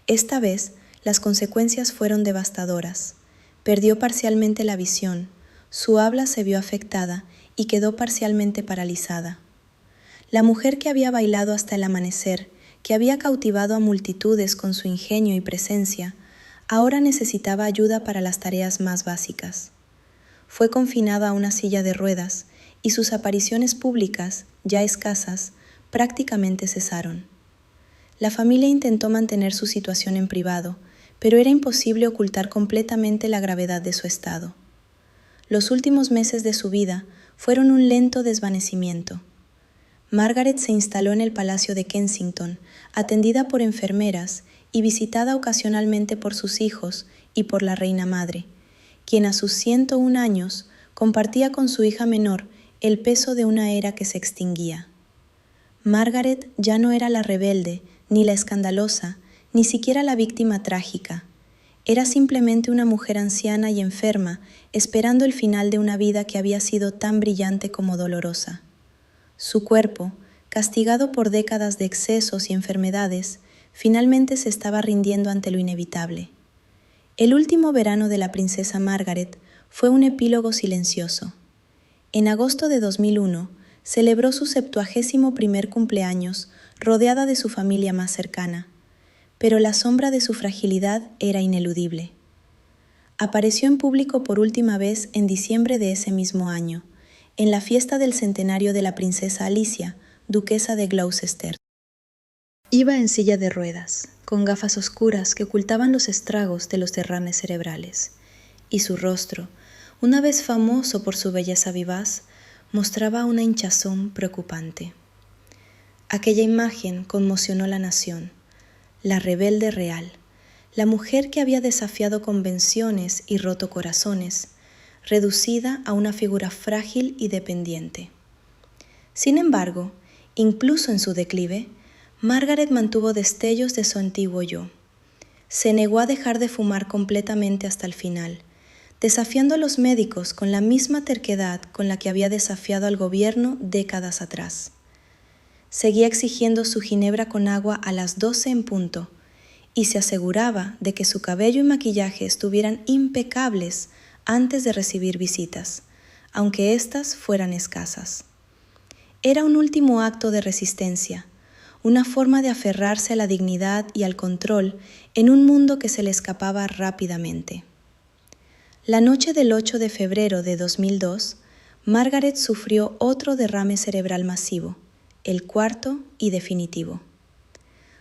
Esta vez, las consecuencias fueron devastadoras. Perdió parcialmente la visión, su habla se vio afectada y quedó parcialmente paralizada. La mujer que había bailado hasta el amanecer, que había cautivado a multitudes con su ingenio y presencia, ahora necesitaba ayuda para las tareas más básicas. Fue confinada a una silla de ruedas y sus apariciones públicas, ya escasas, prácticamente cesaron. La familia intentó mantener su situación en privado, pero era imposible ocultar completamente la gravedad de su estado. Los últimos meses de su vida fueron un lento desvanecimiento. Margaret se instaló en el Palacio de Kensington, atendida por enfermeras y visitada ocasionalmente por sus hijos y por la reina madre, quien a sus 101 años compartía con su hija menor el peso de una era que se extinguía. Margaret ya no era la rebelde, ni la escandalosa, ni siquiera la víctima trágica. Era simplemente una mujer anciana y enferma, esperando el final de una vida que había sido tan brillante como dolorosa. Su cuerpo, castigado por décadas de excesos y enfermedades, finalmente se estaba rindiendo ante lo inevitable. El último verano de la princesa Margaret fue un epílogo silencioso. En agosto de 2001, celebró su 71º cumpleaños rodeada de su familia más cercana, pero la sombra de su fragilidad era ineludible. Apareció en público por última vez en diciembre de ese mismo año, en la fiesta del centenario de la princesa Alicia, duquesa de Gloucester. Iba en silla de ruedas, con gafas oscuras que ocultaban los estragos de los derrames cerebrales, y su rostro, una vez famoso por su belleza vivaz, mostraba una hinchazón preocupante. Aquella imagen conmocionó a la nación, la rebelde real, la mujer que había desafiado convenciones y roto corazones, reducida a una figura frágil y dependiente. Sin embargo, incluso en su declive, Margaret mantuvo destellos de su antiguo yo. Se negó a dejar de fumar completamente hasta el final, desafiando a los médicos con la misma terquedad con la que había desafiado al gobierno décadas atrás. Seguía exigiendo su ginebra con agua a las 12 en punto y se aseguraba de que su cabello y maquillaje estuvieran impecables antes de recibir visitas, aunque éstas fueran escasas. Era un último acto de resistencia, una forma de aferrarse a la dignidad y al control en un mundo que se le escapaba rápidamente. La noche del 8 de febrero de 2002, Margaret sufrió otro derrame cerebral masivo, el cuarto y definitivo.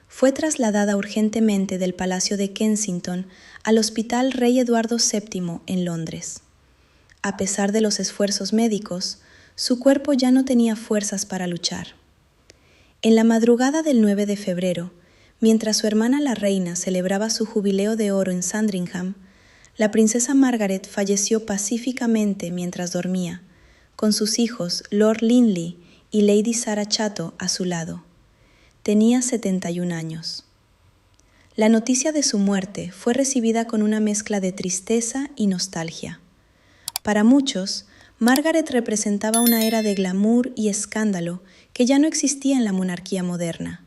Fue trasladada urgentemente del Palacio de Kensington al Hospital Rey Eduardo VII en Londres. A pesar de los esfuerzos médicos, su cuerpo ya no tenía fuerzas para luchar. En la madrugada del 9 de febrero, mientras su hermana la reina celebraba su jubileo de oro en Sandringham, la princesa Margaret falleció pacíficamente mientras dormía, con sus hijos Lord Linley y Lady Sarah Chatto a su lado. Tenía 71 años. La noticia de su muerte fue recibida con una mezcla de tristeza y nostalgia. Para muchos, Margaret representaba una era de glamour y escándalo que ya no existía en la monarquía moderna.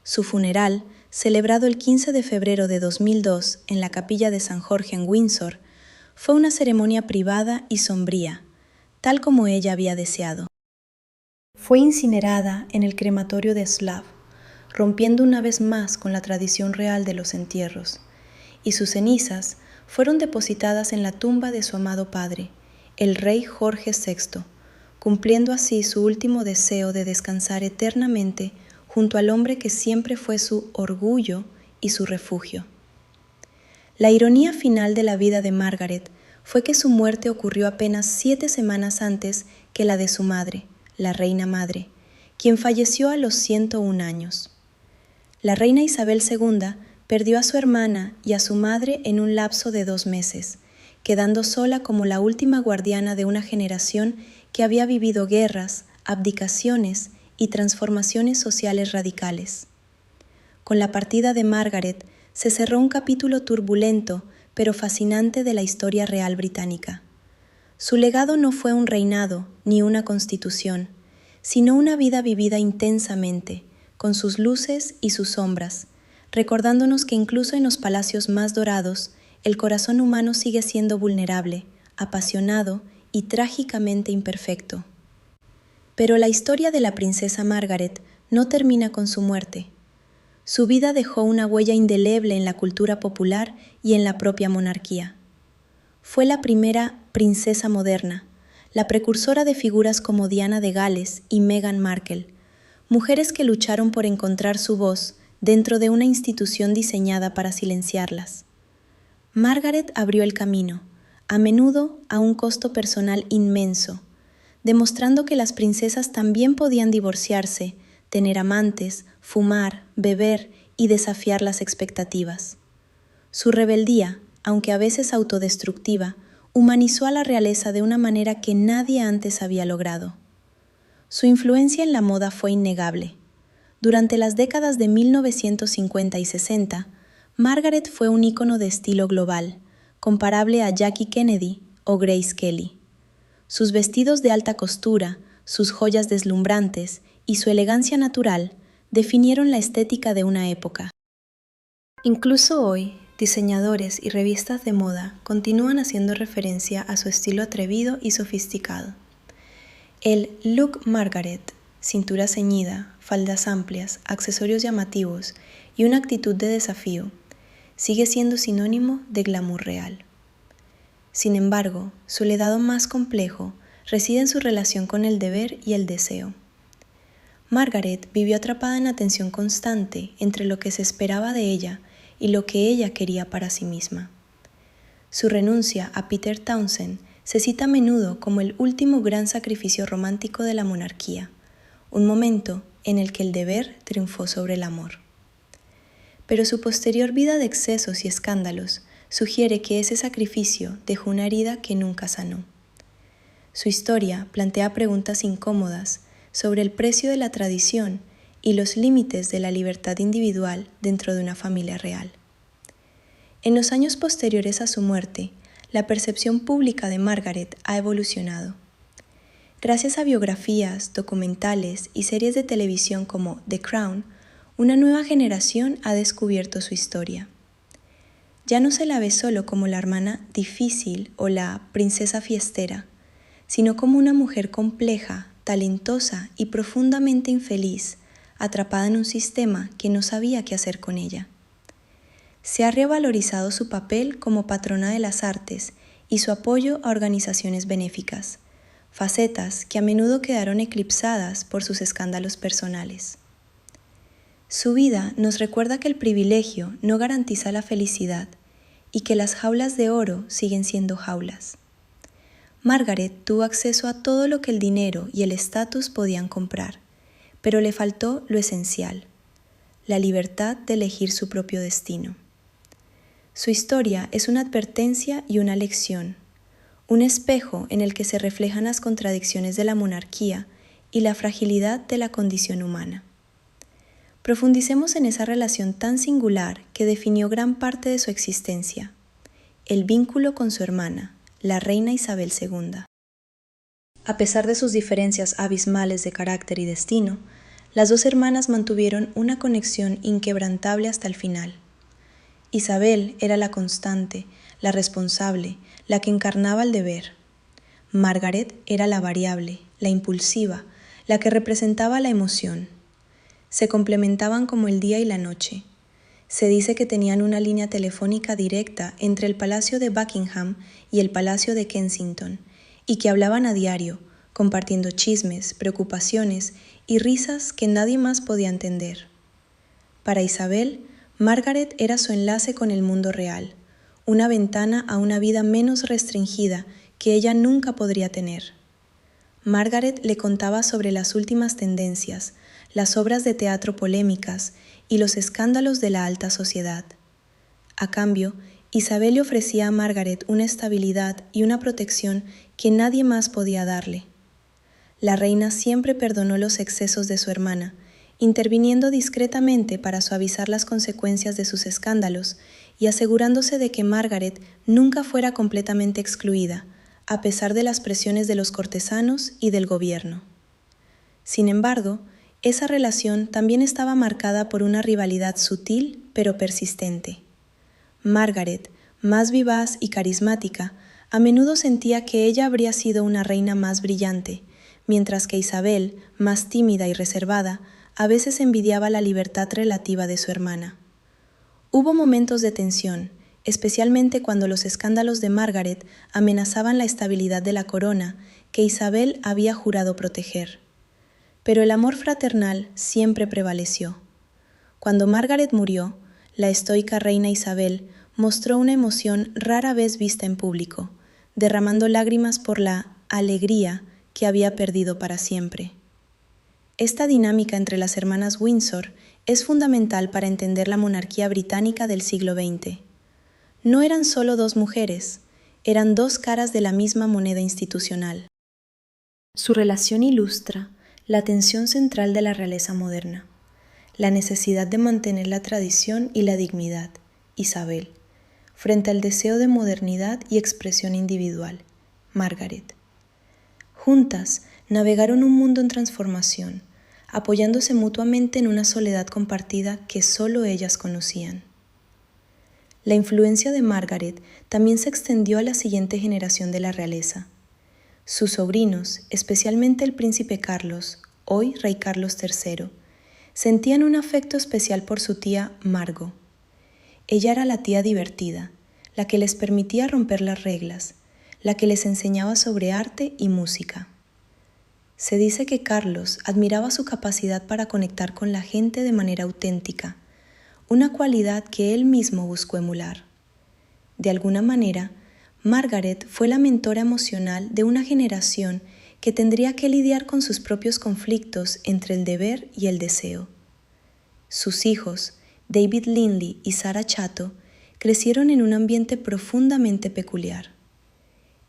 Su funeral, celebrado el 15 de febrero de 2002 en la capilla de San Jorge en Windsor, fue una ceremonia privada y sombría, tal como ella había deseado. Fue incinerada en el crematorio de Slough, rompiendo una vez más con la tradición real de los entierros, y sus cenizas fueron depositadas en la tumba de su amado padre, el rey Jorge VI, cumpliendo así su último deseo de descansar eternamente junto al hombre que siempre fue su orgullo y su refugio. La ironía final de la vida de Margaret fue que su muerte ocurrió apenas 7 semanas antes que la de su madre, la reina madre, quien falleció a los 101 años. La reina Isabel II perdió a su hermana y a su madre en un lapso de 2 meses, quedando sola como la última guardiana de una generación que había vivido guerras, abdicaciones y transformaciones sociales radicales. Con la partida de Margaret se cerró un capítulo turbulento pero fascinante de la historia real británica. Su legado no fue un reinado ni una constitución, sino una vida vivida intensamente, con sus luces y sus sombras, recordándonos que incluso en los palacios más dorados, el corazón humano sigue siendo vulnerable, apasionado y trágicamente imperfecto. Pero la historia de la princesa Margaret no termina con su muerte. Su vida dejó una huella indeleble en la cultura popular y en la propia monarquía. Fue la primera princesa moderna, la precursora de figuras como Diana de Gales y Meghan Markle, mujeres que lucharon por encontrar su voz dentro de una institución diseñada para silenciarlas. Margaret abrió el camino, a menudo a un costo personal inmenso, demostrando que las princesas también podían divorciarse, tener amantes, fumar, beber y desafiar las expectativas. Su rebeldía, aunque a veces autodestructiva, humanizó a la realeza de una manera que nadie antes había logrado. Su influencia en la moda fue innegable. Durante las décadas de 1950 y 60, Margaret fue un ícono de estilo global, comparable a Jackie Kennedy o Grace Kelly. Sus vestidos de alta costura, sus joyas deslumbrantes y su elegancia natural definieron la estética de una época. Incluso hoy, diseñadores y revistas de moda continúan haciendo referencia a su estilo atrevido y sofisticado. El look Margaret, cintura ceñida, faldas amplias, accesorios llamativos y una actitud de desafío, sigue siendo sinónimo de glamour real. Sin embargo, su legado más complejo reside en su relación con el deber y el deseo. Margaret vivió atrapada en la tensión constante entre lo que se esperaba de ella y lo que ella quería para sí misma. Su renuncia a Peter Townsend se cita a menudo como el último gran sacrificio romántico de la monarquía, un momento en el que el deber triunfó sobre el amor. Pero su posterior vida de excesos y escándalos sugiere que ese sacrificio dejó una herida que nunca sanó. Su historia plantea preguntas incómodas sobre el precio de la tradición y los límites de la libertad individual dentro de una familia real. En los años posteriores a su muerte, la percepción pública de Margaret ha evolucionado. Gracias a biografías, documentales y series de televisión como The Crown, una nueva generación ha descubierto su historia. Ya no se la ve solo como la hermana difícil o la princesa fiestera, sino como una mujer compleja, talentosa y profundamente infeliz, atrapada en un sistema que no sabía qué hacer con ella. Se ha revalorizado su papel como patrona de las artes y su apoyo a organizaciones benéficas, facetas que a menudo quedaron eclipsadas por sus escándalos personales. Su vida nos recuerda que el privilegio no garantiza la felicidad y que las jaulas de oro siguen siendo jaulas. Margaret tuvo acceso a todo lo que el dinero y el estatus podían comprar, pero le faltó lo esencial, la libertad de elegir su propio destino. Su historia es una advertencia y una lección, un espejo en el que se reflejan las contradicciones de la monarquía y la fragilidad de la condición humana. Profundicemos en esa relación tan singular que definió gran parte de su existencia, el vínculo con su hermana, la reina Isabel II. A pesar de sus diferencias abismales de carácter y destino, las dos hermanas mantuvieron una conexión inquebrantable hasta el final. Isabel era la constante, la responsable, la que encarnaba el deber. Margaret era la variable, la impulsiva, la que representaba la emoción. Se complementaban como el día y la noche. Se dice que tenían una línea telefónica directa entre el Palacio de Buckingham y el Palacio de Kensington, y que hablaban a diario, compartiendo chismes, preocupaciones y risas que nadie más podía entender. Para Isabel, Margaret era su enlace con el mundo real, una ventana a una vida menos restringida que ella nunca podría tener. Margaret le contaba sobre las últimas tendencias, las obras de teatro polémicas y los escándalos de la alta sociedad. A cambio, Isabel le ofrecía a Margaret una estabilidad y una protección que nadie más podía darle. La reina siempre perdonó los excesos de su hermana, interviniendo discretamente para suavizar las consecuencias de sus escándalos y asegurándose de que Margaret nunca fuera completamente excluida, a pesar de las presiones de los cortesanos y del gobierno. Sin embargo, esa relación también estaba marcada por una rivalidad sutil pero persistente. Margaret, más vivaz y carismática, a menudo sentía que ella habría sido una reina más brillante, mientras que Isabel, más tímida y reservada, a veces envidiaba la libertad relativa de su hermana. Hubo momentos de tensión, especialmente cuando los escándalos de Margaret amenazaban la estabilidad de la corona que Isabel había jurado proteger. Pero el amor fraternal siempre prevaleció. Cuando Margaret murió, la estoica reina Isabel mostró una emoción rara vez vista en público, derramando lágrimas por la alegría que había perdido para siempre. Esta dinámica entre las hermanas Windsor es fundamental para entender la monarquía británica del siglo XX. No eran solo dos mujeres, eran dos caras de la misma moneda institucional. Su relación ilustra la tensión central de la realeza moderna, la necesidad de mantener la tradición y la dignidad, Isabel, frente al deseo de modernidad y expresión individual, Margaret. Juntas navegaron un mundo en transformación, apoyándose mutuamente en una soledad compartida que solo ellas conocían. La influencia de Margaret también se extendió a la siguiente generación de la realeza. Sus sobrinos, especialmente el príncipe Carlos, hoy rey Carlos III, sentían un afecto especial por su tía Margot. Ella era la tía divertida, la que les permitía romper las reglas, la que les enseñaba sobre arte y música. Se dice que Carlos admiraba su capacidad para conectar con la gente de manera auténtica, una cualidad que él mismo buscó emular. De alguna manera, Margaret fue la mentora emocional de una generación que tendría que lidiar con sus propios conflictos entre el deber y el deseo. Sus hijos, David Linley y Sarah Chatto, crecieron en un ambiente profundamente peculiar.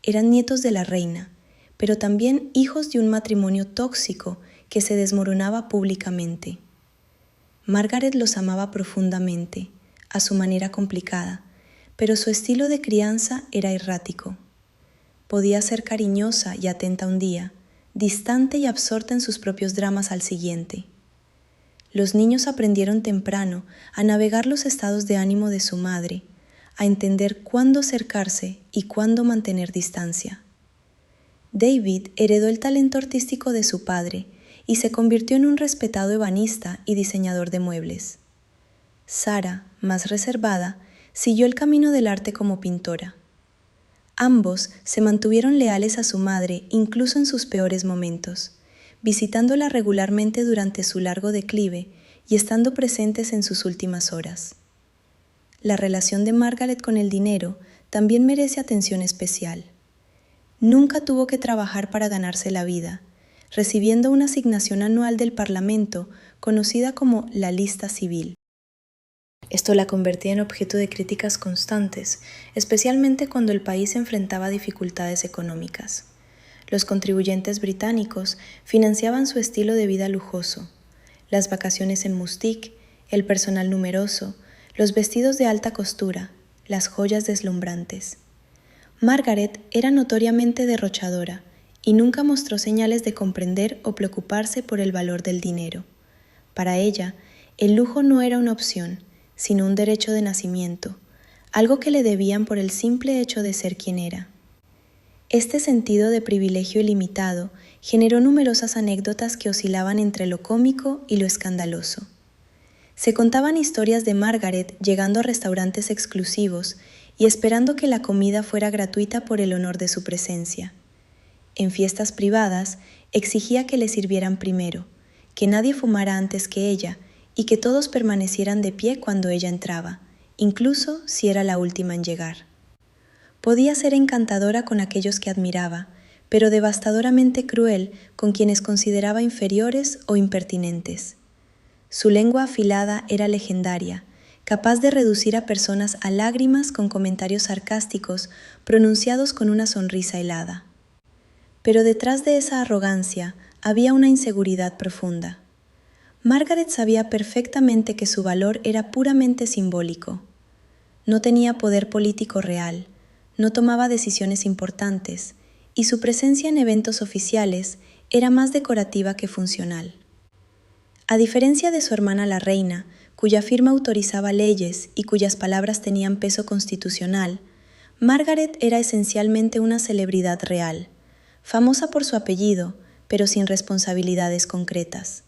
Eran nietos de la reina, pero también hijos de un matrimonio tóxico que se desmoronaba públicamente. Margaret los amaba profundamente, a su manera complicada, pero su estilo de crianza era errático. Podía ser cariñosa y atenta un día, distante y absorta en sus propios dramas al siguiente. Los niños aprendieron temprano a navegar los estados de ánimo de su madre, a entender cuándo acercarse y cuándo mantener distancia. David heredó el talento artístico de su padre y se convirtió en un respetado ebanista y diseñador de muebles. Sarah, más reservada, siguió el camino del arte como pintora. Ambos se mantuvieron leales a su madre incluso en sus peores momentos, visitándola regularmente durante su largo declive y estando presentes en sus últimas horas. La relación de Margaret con el dinero también merece atención especial. Nunca tuvo que trabajar para ganarse la vida, recibiendo una asignación anual del Parlamento conocida como la lista civil. Esto la convertía en objeto de críticas constantes, especialmente cuando el país enfrentaba dificultades económicas. Los contribuyentes británicos financiaban su estilo de vida lujoso, las vacaciones en Mustique, el personal numeroso, los vestidos de alta costura, las joyas deslumbrantes. Margaret era notoriamente derrochadora y nunca mostró señales de comprender o preocuparse por el valor del dinero. Para ella, el lujo no era una opción, sino un derecho de nacimiento, algo que le debían por el simple hecho de ser quien era. Este sentido de privilegio ilimitado generó numerosas anécdotas que oscilaban entre lo cómico y lo escandaloso. Se contaban historias de Margaret llegando a restaurantes exclusivos y esperando que la comida fuera gratuita por el honor de su presencia. En fiestas privadas, exigía que le sirvieran primero, que nadie fumara antes que ella y que todos permanecieran de pie cuando ella entraba, incluso si era la última en llegar. Podía ser encantadora con aquellos que admiraba, pero devastadoramente cruel con quienes consideraba inferiores o impertinentes. Su lengua afilada era legendaria, capaz de reducir a personas a lágrimas con comentarios sarcásticos pronunciados con una sonrisa helada. Pero detrás de esa arrogancia había una inseguridad profunda. Margaret sabía perfectamente que su valor era puramente simbólico. No tenía poder político real, no tomaba decisiones importantes, y su presencia en eventos oficiales era más decorativa que funcional. A diferencia de su hermana la reina, cuya firma autorizaba leyes y cuyas palabras tenían peso constitucional, Margaret era esencialmente una celebridad real, famosa por su apellido, pero sin responsabilidades concretas.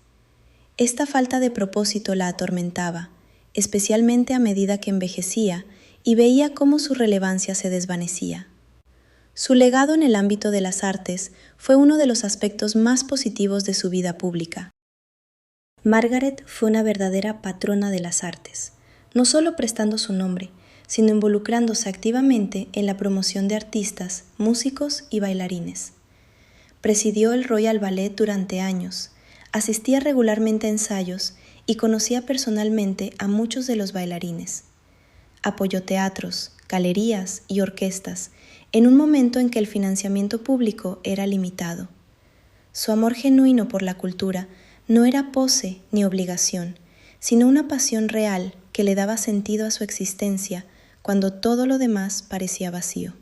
Esta falta de propósito la atormentaba, especialmente a medida que envejecía y veía cómo su relevancia se desvanecía. Su legado en el ámbito de las artes fue uno de los aspectos más positivos de su vida pública. Margaret fue una verdadera patrona de las artes, no solo prestando su nombre, sino involucrándose activamente en la promoción de artistas, músicos y bailarines. Presidió el Royal Ballet durante años, asistía regularmente a ensayos y conocía personalmente a muchos de los bailarines. Apoyó teatros, galerías y orquestas en un momento en que el financiamiento público era limitado. Su amor genuino por la cultura no era pose ni obligación, sino una pasión real que le daba sentido a su existencia cuando todo lo demás parecía vacío.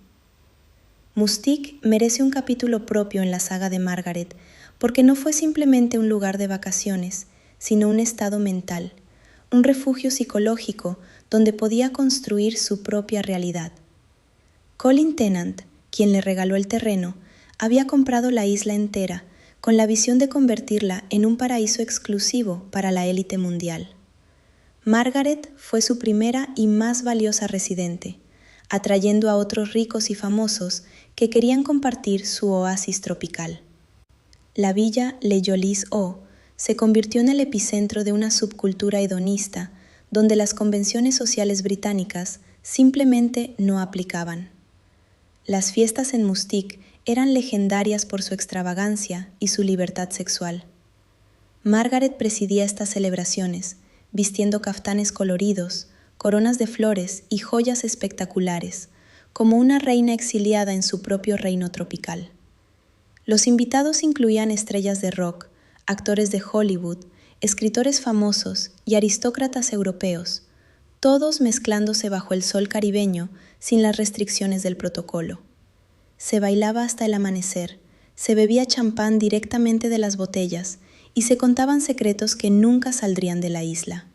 Mustique merece un capítulo propio en la saga de Margaret, porque no fue simplemente un lugar de vacaciones, sino un estado mental, un refugio psicológico donde podía construir su propia realidad. Colin Tennant, quien le regaló el terreno, había comprado la isla entera con la visión de convertirla en un paraíso exclusivo para la élite mundial. Margaret fue su primera y más valiosa residente, atrayendo a otros ricos y famosos que querían compartir su oasis tropical. La villa Les Jolis-Eaux se convirtió en el epicentro de una subcultura hedonista donde las convenciones sociales británicas simplemente no aplicaban. Las fiestas en Mustique eran legendarias por su extravagancia y su libertad sexual. Margaret presidía estas celebraciones, vistiendo caftanes coloridos, coronas de flores y joyas espectaculares, como una reina exiliada en su propio reino tropical. Los invitados incluían estrellas de rock, actores de Hollywood, escritores famosos y aristócratas europeos, todos mezclándose bajo el sol caribeño sin las restricciones del protocolo. Se bailaba hasta el amanecer, se bebía champán directamente de las botellas y se contaban secretos que nunca saldrían de la isla.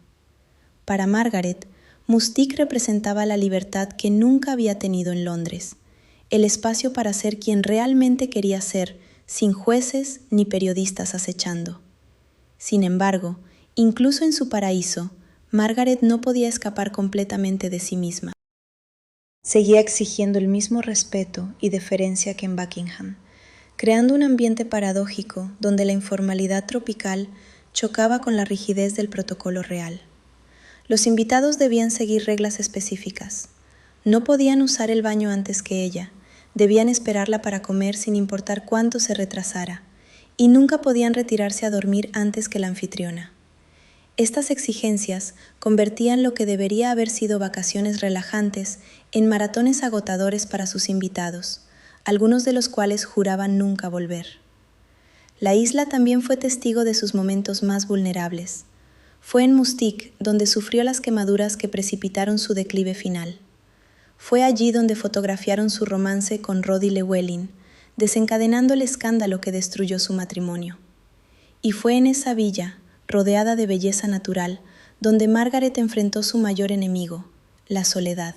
Para Margaret, Mustique representaba la libertad que nunca había tenido en Londres, el espacio para ser quien realmente quería ser, sin jueces ni periodistas acechando. Sin embargo, incluso en su paraíso, Margaret no podía escapar completamente de sí misma. Seguía exigiendo el mismo respeto y deferencia que en Buckingham, creando un ambiente paradójico donde la informalidad tropical chocaba con la rigidez del protocolo real. Los invitados debían seguir reglas específicas. No podían usar el baño antes que ella, debían esperarla para comer sin importar cuánto se retrasara, y nunca podían retirarse a dormir antes que la anfitriona. Estas exigencias convertían lo que debería haber sido vacaciones relajantes en maratones agotadores para sus invitados, algunos de los cuales juraban nunca volver. La isla también fue testigo de sus momentos más vulnerables. Fue en Mustique donde sufrió las quemaduras que precipitaron su declive final. Fue allí donde fotografiaron su romance con Roddy Llewellyn, desencadenando el escándalo que destruyó su matrimonio. Y fue en esa villa, rodeada de belleza natural, donde Margaret enfrentó su mayor enemigo, la soledad.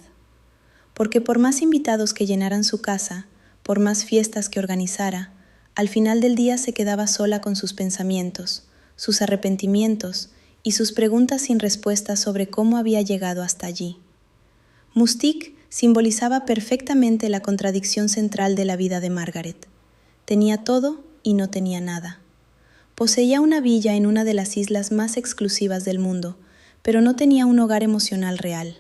Porque por más invitados que llenaran su casa, por más fiestas que organizara, al final del día se quedaba sola con sus pensamientos, sus arrepentimientos y sus preguntas sin respuesta sobre cómo había llegado hasta allí. Mustique simbolizaba perfectamente la contradicción central de la vida de Margaret. Tenía todo y no tenía nada. Poseía una villa en una de las islas más exclusivas del mundo, pero no tenía un hogar emocional real.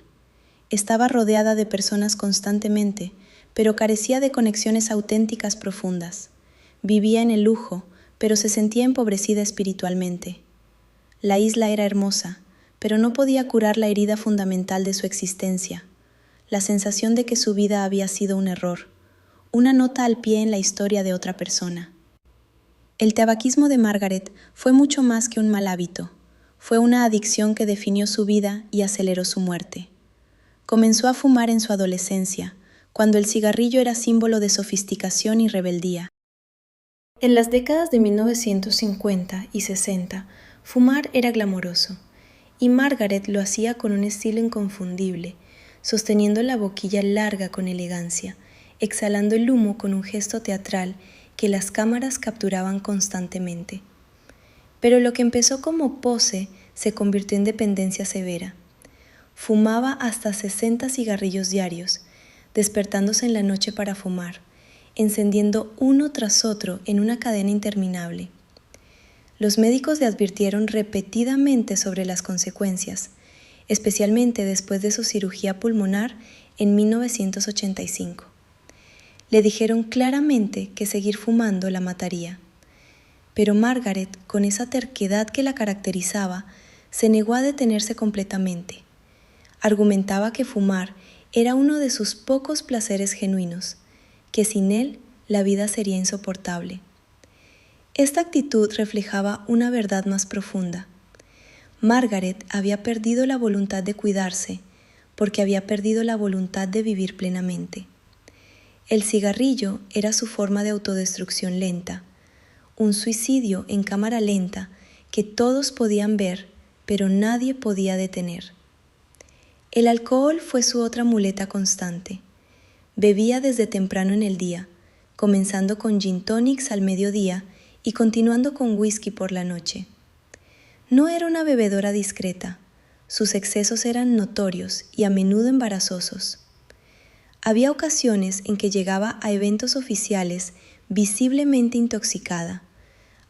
Estaba rodeada de personas constantemente, pero carecía de conexiones auténticas profundas. Vivía en el lujo, pero se sentía empobrecida espiritualmente. La isla era hermosa, pero no podía curar la herida fundamental de su existencia, la sensación de que su vida había sido un error, una nota al pie en la historia de otra persona. El tabaquismo de Margaret fue mucho más que un mal hábito, fue una adicción que definió su vida y aceleró su muerte. Comenzó a fumar en su adolescencia, cuando el cigarrillo era símbolo de sofisticación y rebeldía. En las décadas de 1950 y 60, fumar era glamoroso, y Margaret lo hacía con un estilo inconfundible, sosteniendo la boquilla larga con elegancia, exhalando el humo con un gesto teatral que las cámaras capturaban constantemente. Pero lo que empezó como pose se convirtió en dependencia severa. Fumaba hasta 60 cigarrillos diarios, despertándose en la noche para fumar, encendiendo uno tras otro en una cadena interminable. Los médicos le advirtieron repetidamente sobre las consecuencias, especialmente después de su cirugía pulmonar en 1985. Le dijeron claramente que seguir fumando la mataría. Pero Margaret, con esa terquedad que la caracterizaba, se negó a detenerse completamente. Argumentaba que fumar era uno de sus pocos placeres genuinos, que sin él la vida sería insoportable. Esta actitud reflejaba una verdad más profunda. Margaret había perdido la voluntad de cuidarse porque había perdido la voluntad de vivir plenamente. El cigarrillo era su forma de autodestrucción lenta, un suicidio en cámara lenta que todos podían ver, pero nadie podía detener. El alcohol fue su otra muleta constante. Bebía desde temprano en el día, comenzando con gin tonics al mediodía y continuando con whisky por la noche. No era una bebedora discreta, sus excesos eran notorios y a menudo embarazosos. Había ocasiones en que llegaba a eventos oficiales visiblemente intoxicada,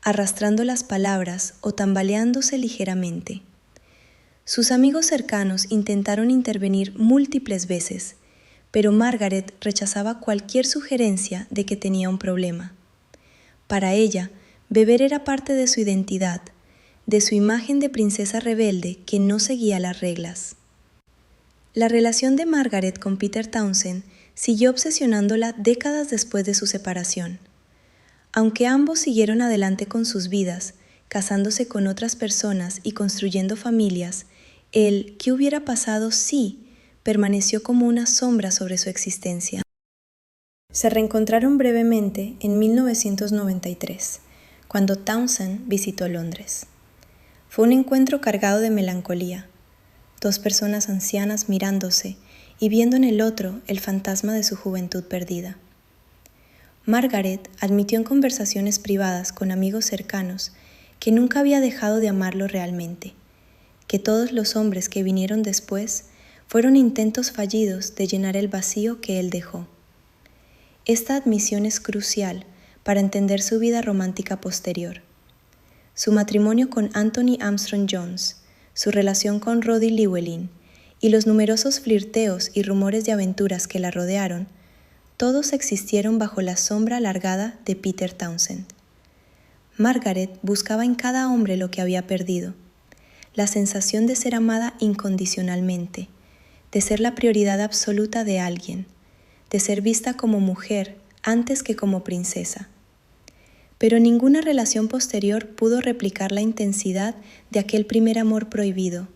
arrastrando las palabras o tambaleándose ligeramente. Sus amigos cercanos intentaron intervenir múltiples veces, pero Margaret rechazaba cualquier sugerencia de que tenía un problema. Para ella, beber era parte de su identidad, de su imagen de princesa rebelde que no seguía las reglas. La relación de Margaret con Peter Townsend siguió obsesionándola décadas después de su separación. Aunque ambos siguieron adelante con sus vidas, casándose con otras personas y construyendo familias, el ¿qué hubiera pasado si? Permaneció como una sombra sobre su existencia. Se reencontraron brevemente en 1993, cuando Townsend visitó Londres. Fue un encuentro cargado de melancolía, dos personas ancianas mirándose y viendo en el otro el fantasma de su juventud perdida. Margaret admitió en conversaciones privadas con amigos cercanos que nunca había dejado de amarlo realmente, que todos los hombres que vinieron después fueron intentos fallidos de llenar el vacío que él dejó. Esta admisión es crucial para entender su vida romántica posterior. Su matrimonio con Anthony Armstrong Jones, su relación con Roddy Llewellyn y los numerosos flirteos y rumores de aventuras que la rodearon, todos existieron bajo la sombra alargada de Peter Townsend. Margaret buscaba en cada hombre lo que había perdido, la sensación de ser amada incondicionalmente, de ser la prioridad absoluta de alguien, de ser vista como mujer antes que como princesa. Pero ninguna relación posterior pudo replicar la intensidad de aquel primer amor prohibido,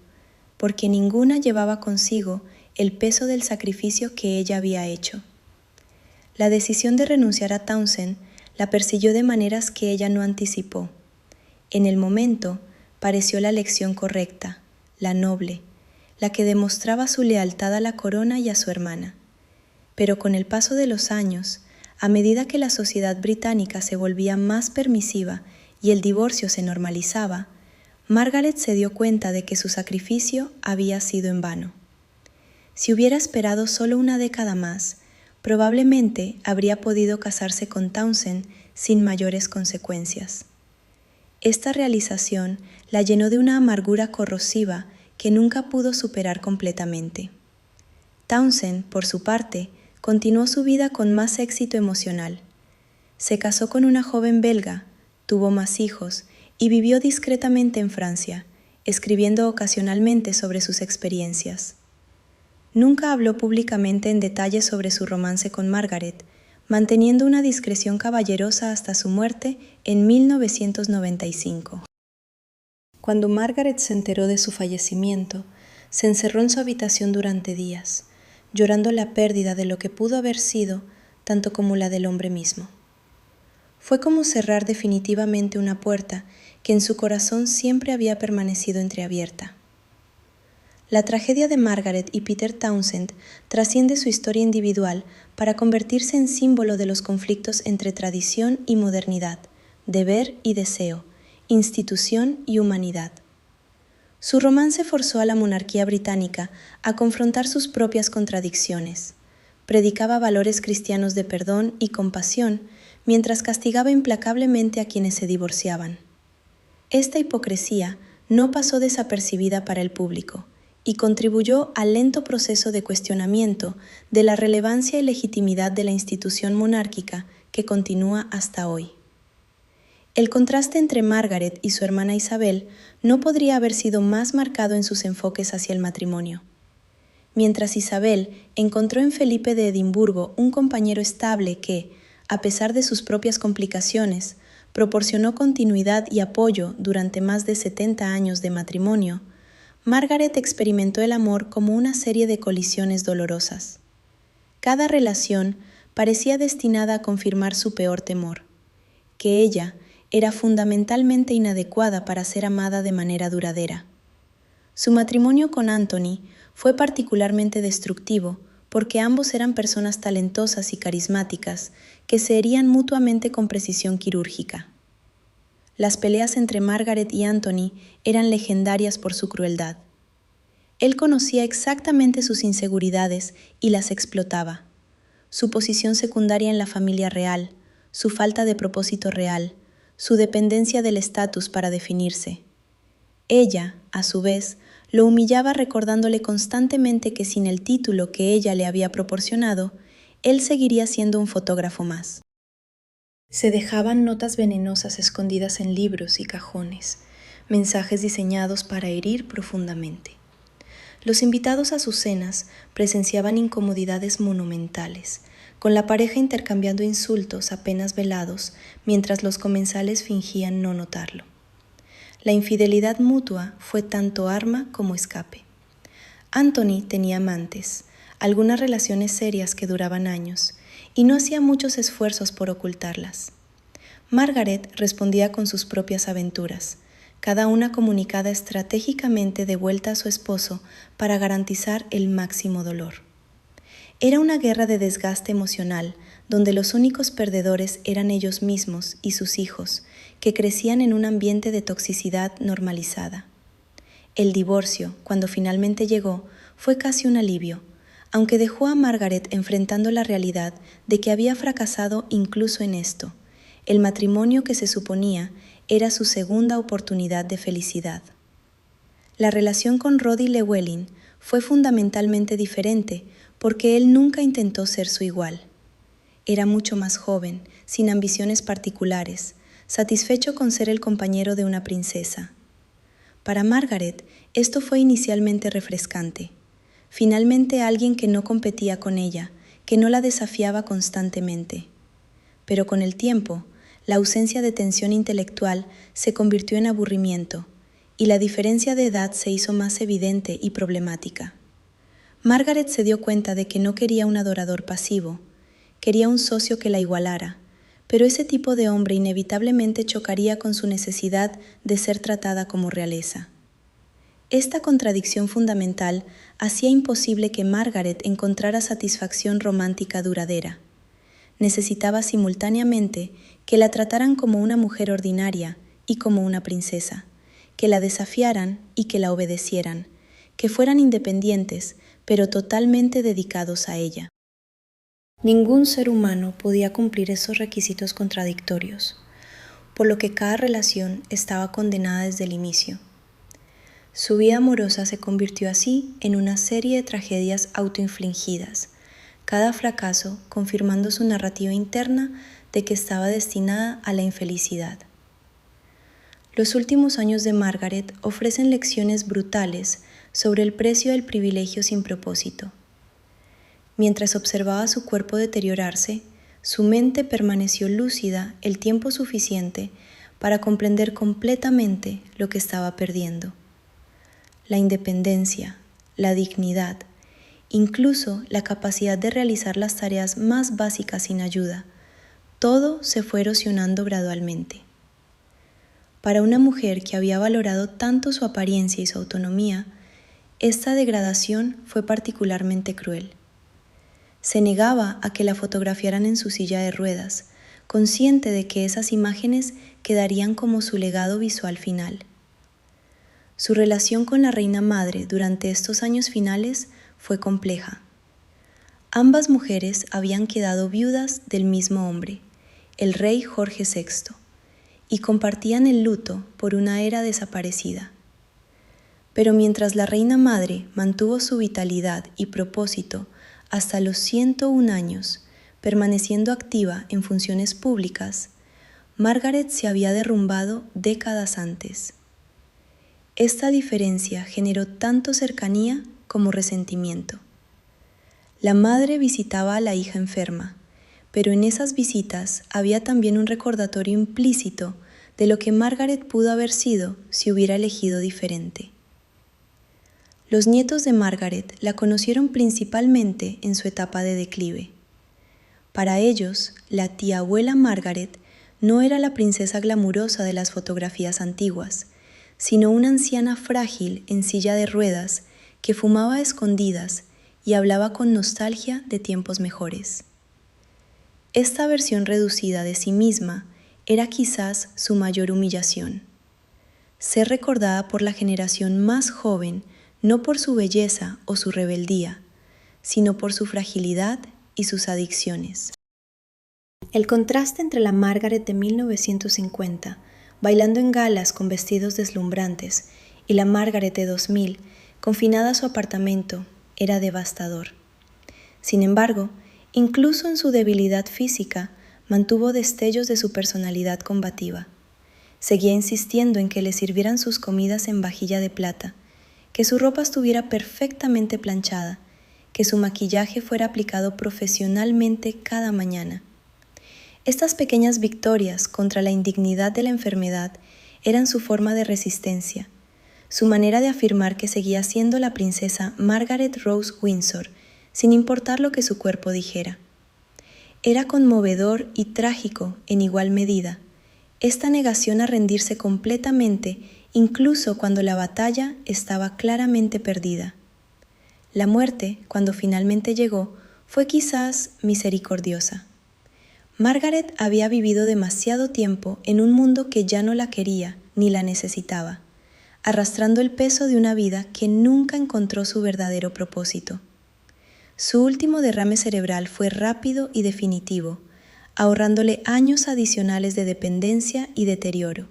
porque ninguna llevaba consigo el peso del sacrificio que ella había hecho. La decisión de renunciar a Townsend la persiguió de maneras que ella no anticipó. En el momento, pareció la elección correcta, la noble, la que demostraba su lealtad a la corona y a su hermana. Pero con el paso de los años, a medida que la sociedad británica se volvía más permisiva y el divorcio se normalizaba, Margaret se dio cuenta de que su sacrificio había sido en vano. Si hubiera esperado solo una década más, probablemente habría podido casarse con Townsend sin mayores consecuencias. Esta realización la llenó de una amargura corrosiva que nunca pudo superar completamente. Townsend, por su parte, continuó su vida con más éxito emocional. Se casó con una joven belga, tuvo más hijos y vivió discretamente en Francia, escribiendo ocasionalmente sobre sus experiencias. Nunca habló públicamente en detalle sobre su romance con Margaret, manteniendo una discreción caballerosa hasta su muerte en 1995. Cuando Margaret se enteró de su fallecimiento, se encerró en su habitación durante días, llorando la pérdida de lo que pudo haber sido, tanto como la del hombre mismo. Fue como cerrar definitivamente una puerta que en su corazón siempre había permanecido entreabierta. La tragedia de Margaret y Peter Townsend trasciende su historia individual para convertirse en símbolo de los conflictos entre tradición y modernidad, deber y deseo, institución y humanidad. Su romance forzó a la monarquía británica a confrontar sus propias contradicciones. Predicaba valores cristianos de perdón y compasión, mientras castigaba implacablemente a quienes se divorciaban. Esta hipocresía no pasó desapercibida para el público, y contribuyó al lento proceso de cuestionamiento de la relevancia y legitimidad de la institución monárquica que continúa hasta hoy. El contraste entre Margaret y su hermana Isabel no podría haber sido más marcado en sus enfoques hacia el matrimonio. Mientras Isabel encontró en Felipe de Edimburgo un compañero estable que, a pesar de sus propias complicaciones, proporcionó continuidad y apoyo durante más de 70 años de matrimonio, Margaret experimentó el amor como una serie de colisiones dolorosas. Cada relación parecía destinada a confirmar su peor temor, que ella era fundamentalmente inadecuada para ser amada de manera duradera. Su matrimonio con Anthony fue particularmente destructivo porque ambos eran personas talentosas y carismáticas que se herían mutuamente con precisión quirúrgica. Las peleas entre Margaret y Anthony eran legendarias por su crueldad. Él conocía exactamente sus inseguridades y las explotaba. Su posición secundaria en la familia real, su falta de propósito real, su dependencia del estatus para definirse. Ella, a su vez, lo humillaba recordándole constantemente que sin el título que ella le había proporcionado, él seguiría siendo un fotógrafo más. Se dejaban notas venenosas escondidas en libros y cajones, mensajes diseñados para herir profundamente. Los invitados a sus cenas presenciaban incomodidades monumentales, con la pareja intercambiando insultos apenas velados mientras los comensales fingían no notarlo. La infidelidad mutua fue tanto arma como escape. Anthony tenía amantes, algunas relaciones serias que duraban años, y no hacía muchos esfuerzos por ocultarlas. Margaret respondía con sus propias aventuras, cada una comunicada estratégicamente de vuelta a su esposo para garantizar el máximo dolor. Era una guerra de desgaste emocional, donde los únicos perdedores eran ellos mismos y sus hijos, que crecían en un ambiente de toxicidad normalizada. El divorcio, cuando finalmente llegó, fue casi un alivio, aunque dejó a Margaret enfrentando la realidad de que había fracasado incluso en esto. El matrimonio que se suponía era su segunda oportunidad de felicidad. La relación con Roddy Llewellyn fue fundamentalmente diferente porque él nunca intentó ser su igual. Era mucho más joven, sin ambiciones particulares, satisfecho con ser el compañero de una princesa. Para Margaret, esto fue inicialmente refrescante. Finalmente alguien que no competía con ella, que no la desafiaba constantemente. Pero con el tiempo, la ausencia de tensión intelectual se convirtió en aburrimiento, y la diferencia de edad se hizo más evidente y problemática. Margaret se dio cuenta de que no quería un adorador pasivo, quería un socio que la igualara, pero ese tipo de hombre inevitablemente chocaría con su necesidad de ser tratada como realeza. Esta contradicción fundamental hacía imposible que Margaret encontrara satisfacción romántica duradera. Necesitaba simultáneamente que la trataran como una mujer ordinaria y como una princesa, que la desafiaran y que la obedecieran, que fueran independientes, pero totalmente dedicados a ella. Ningún ser humano podía cumplir esos requisitos contradictorios, por lo que cada relación estaba condenada desde el inicio. Su vida amorosa se convirtió así en una serie de tragedias autoinfligidas, cada fracaso confirmando su narrativa interna de que estaba destinada a la infelicidad. Los últimos años de Margaret ofrecen lecciones brutales sobre el precio del privilegio sin propósito. Mientras observaba su cuerpo deteriorarse, su mente permaneció lúcida el tiempo suficiente para comprender completamente lo que estaba perdiendo. La independencia, la dignidad, incluso la capacidad de realizar las tareas más básicas sin ayuda, todo se fue erosionando gradualmente. Para una mujer que había valorado tanto su apariencia y su autonomía, esta degradación fue particularmente cruel. Se negaba a que la fotografiaran en su silla de ruedas, consciente de que esas imágenes quedarían como su legado visual final. Su relación con la reina madre durante estos años finales fue compleja. Ambas mujeres habían quedado viudas del mismo hombre, el rey Jorge VI, y compartían el luto por una era desaparecida. Pero mientras la reina madre mantuvo su vitalidad y propósito hasta los 101 años, permaneciendo activa en funciones públicas, Margaret se había derrumbado décadas antes. Esta diferencia generó tanto cercanía como resentimiento. La madre visitaba a la hija enferma, pero en esas visitas había también un recordatorio implícito de lo que Margaret pudo haber sido si hubiera elegido diferente. Los nietos de Margaret la conocieron principalmente en su etapa de declive. Para ellos, la tía abuela Margaret no era la princesa glamurosa de las fotografías antiguas, sino una anciana frágil en silla de ruedas que fumaba a escondidas y hablaba con nostalgia de tiempos mejores. Esta versión reducida de sí misma era quizás su mayor humillación. Ser recordada por la generación más joven no por su belleza o su rebeldía, sino por su fragilidad y sus adicciones. El contraste entre la Margaret de 1950, bailando en galas con vestidos deslumbrantes, y la Margaret de 2000, confinada a su apartamento, era devastador. Sin embargo, incluso en su debilidad física, mantuvo destellos de su personalidad combativa. Seguía insistiendo en que le sirvieran sus comidas en vajilla de plata, que su ropa estuviera perfectamente planchada, que su maquillaje fuera aplicado profesionalmente cada mañana. Estas pequeñas victorias contra la indignidad de la enfermedad eran su forma de resistencia, su manera de afirmar que seguía siendo la princesa Margaret Rose Windsor, sin importar lo que su cuerpo dijera. Era conmovedor y trágico en igual medida, esta negación a rendirse completamente incluso cuando la batalla estaba claramente perdida. La muerte, cuando finalmente llegó, fue quizás misericordiosa. Margaret había vivido demasiado tiempo en un mundo que ya no la quería ni la necesitaba, arrastrando el peso de una vida que nunca encontró su verdadero propósito. Su último derrame cerebral fue rápido y definitivo, ahorrándole años adicionales de dependencia y deterioro.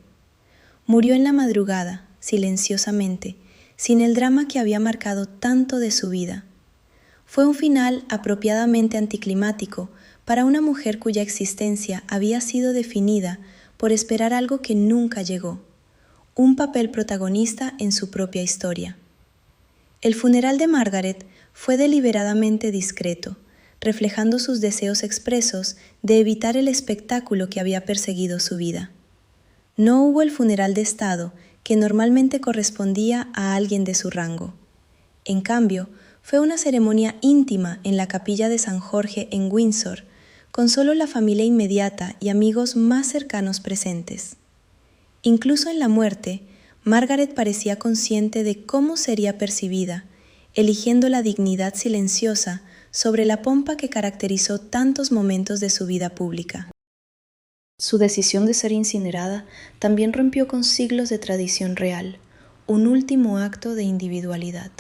Murió en la madrugada, silenciosamente, sin el drama que había marcado tanto de su vida. Fue un final apropiadamente anticlimático para una mujer cuya existencia había sido definida por esperar algo que nunca llegó, un papel protagonista en su propia historia. El funeral de Margaret fue deliberadamente discreto, reflejando sus deseos expresos de evitar el espectáculo que había perseguido su vida. No hubo el funeral de Estado que normalmente correspondía a alguien de su rango. En cambio, fue una ceremonia íntima en la capilla de San Jorge en Windsor, con solo la familia inmediata y amigos más cercanos presentes. Incluso en la muerte, Margaret parecía consciente de cómo sería percibida, eligiendo la dignidad silenciosa sobre la pompa que caracterizó tantos momentos de su vida pública. Su decisión de ser incinerada también rompió con siglos de tradición real, un último acto de individualidad.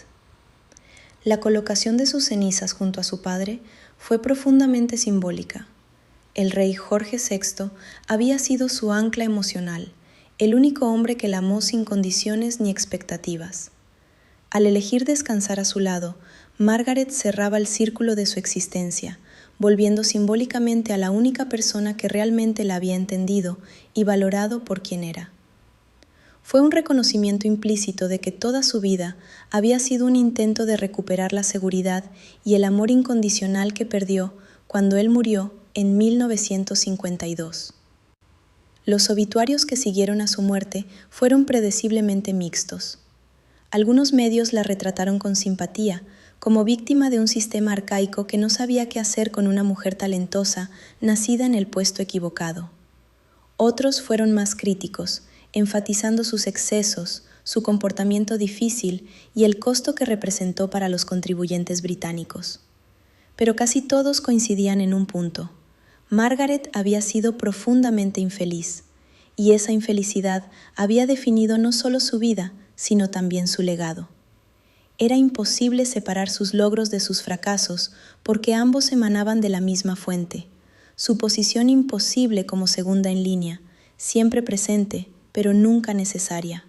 La colocación de sus cenizas junto a su padre fue profundamente simbólica. El rey Jorge VI había sido su ancla emocional, el único hombre que la amó sin condiciones ni expectativas. Al elegir descansar a su lado, Margaret cerraba el círculo de su existencia, volviendo simbólicamente a la única persona que realmente la había entendido y valorado por quien era. Fue un reconocimiento implícito de que toda su vida había sido un intento de recuperar la seguridad y el amor incondicional que perdió cuando él murió en 1952. Los obituarios que siguieron a su muerte fueron predeciblemente mixtos. Algunos medios la retrataron con simpatía, como víctima de un sistema arcaico que no sabía qué hacer con una mujer talentosa nacida en el puesto equivocado. Otros fueron más críticos, enfatizando sus excesos, su comportamiento difícil y el costo que representó para los contribuyentes británicos. Pero casi todos coincidían en un punto. Margaret había sido profundamente infeliz, y esa infelicidad había definido no solo su vida, sino también su legado. Era imposible separar sus logros de sus fracasos porque ambos emanaban de la misma fuente. Su posición imposible como segunda en línea, siempre presente, pero nunca necesaria.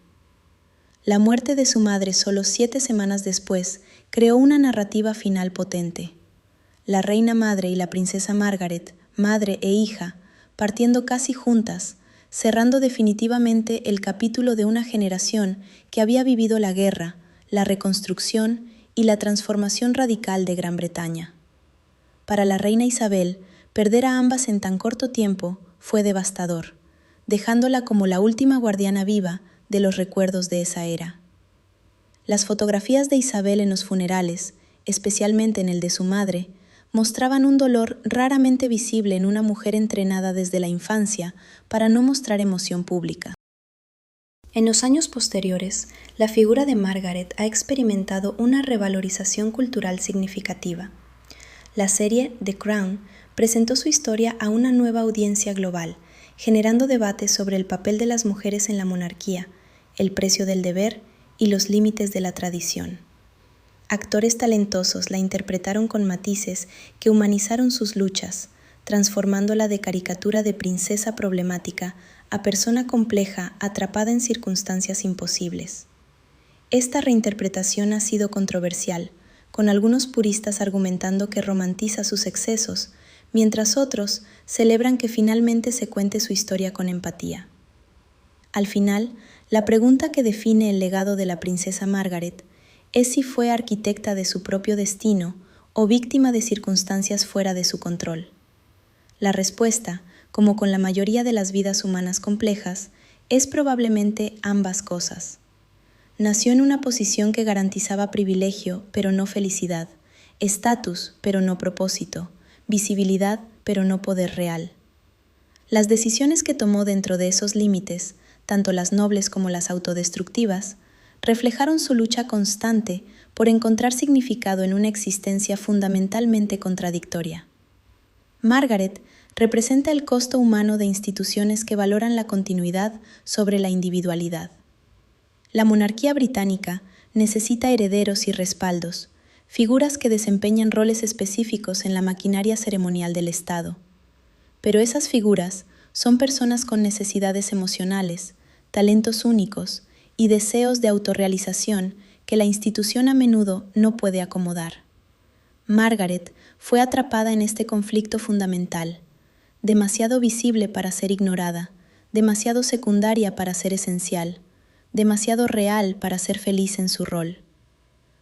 La muerte de su madre solo 7 semanas después creó una narrativa final potente. La reina madre y la princesa Margaret, madre e hija, partiendo casi juntas, cerrando definitivamente el capítulo de una generación que había vivido la guerra, la reconstrucción y la transformación radical de Gran Bretaña. Para la reina Isabel, perder a ambas en tan corto tiempo fue devastador, dejándola como la última guardiana viva de los recuerdos de esa era. Las fotografías de Isabel en los funerales, especialmente en el de su madre, mostraban un dolor raramente visible en una mujer entrenada desde la infancia para no mostrar emoción pública. En los años posteriores, la figura de Margaret ha experimentado una revalorización cultural significativa. La serie The Crown presentó su historia a una nueva audiencia global, generando debates sobre el papel de las mujeres en la monarquía, el precio del deber y los límites de la tradición. Actores talentosos la interpretaron con matices que humanizaron sus luchas, transformándola de caricatura de princesa problemática a persona compleja atrapada en circunstancias imposibles. Esta reinterpretación ha sido controversial, con algunos puristas argumentando que romantiza sus excesos, mientras otros celebran que finalmente se cuente su historia con empatía. Al final, la pregunta que define el legado de la princesa Margaret es si fue arquitecta de su propio destino o víctima de circunstancias fuera de su control. La respuesta, como con la mayoría de las vidas humanas complejas, es probablemente ambas cosas. Nació en una posición que garantizaba privilegio, pero no felicidad, estatus, pero no propósito, visibilidad, pero no poder real. Las decisiones que tomó dentro de esos límites, tanto las nobles como las autodestructivas, reflejaron su lucha constante por encontrar significado en una existencia fundamentalmente contradictoria. Margaret representa el costo humano de instituciones que valoran la continuidad sobre la individualidad. La monarquía británica necesita herederos y respaldos, figuras que desempeñan roles específicos en la maquinaria ceremonial del Estado. Pero esas figuras son personas con necesidades emocionales, talentos únicos y deseos de autorrealización que la institución a menudo no puede acomodar. Margaret fue atrapada en este conflicto fundamental, demasiado visible para ser ignorada, demasiado secundaria para ser esencial, demasiado real para ser feliz en su rol.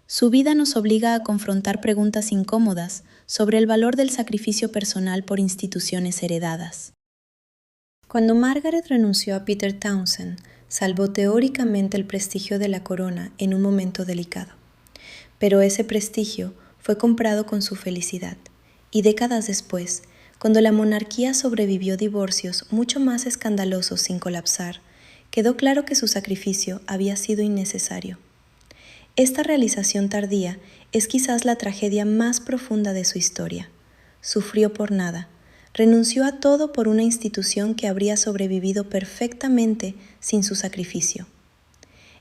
Su vida nos obliga a confrontar preguntas incómodas sobre el valor del sacrificio personal por instituciones heredadas. Cuando Margaret renunció a Peter Townsend, salvó teóricamente el prestigio de la corona en un momento delicado. Pero ese prestigio fue comprado con su felicidad, y décadas después, cuando la monarquía sobrevivió divorcios mucho más escandalosos sin colapsar, quedó claro que su sacrificio había sido innecesario. Esta realización tardía es quizás la tragedia más profunda de su historia. Sufrió por nada, renunció a todo por una institución que habría sobrevivido perfectamente sin su sacrificio.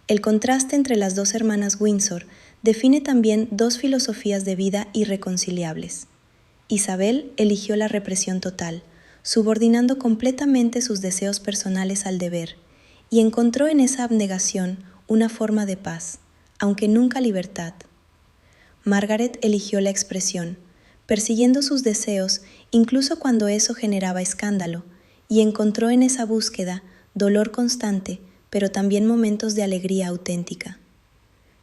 El contraste entre las dos hermanas Windsor define también dos filosofías de vida irreconciliables. Isabel eligió la represión total, subordinando completamente sus deseos personales al deber, y encontró en esa abnegación una forma de paz, aunque nunca libertad. Margaret eligió la expresión, persiguiendo sus deseos incluso cuando eso generaba escándalo, y encontró en esa búsqueda dolor constante, pero también momentos de alegría auténtica.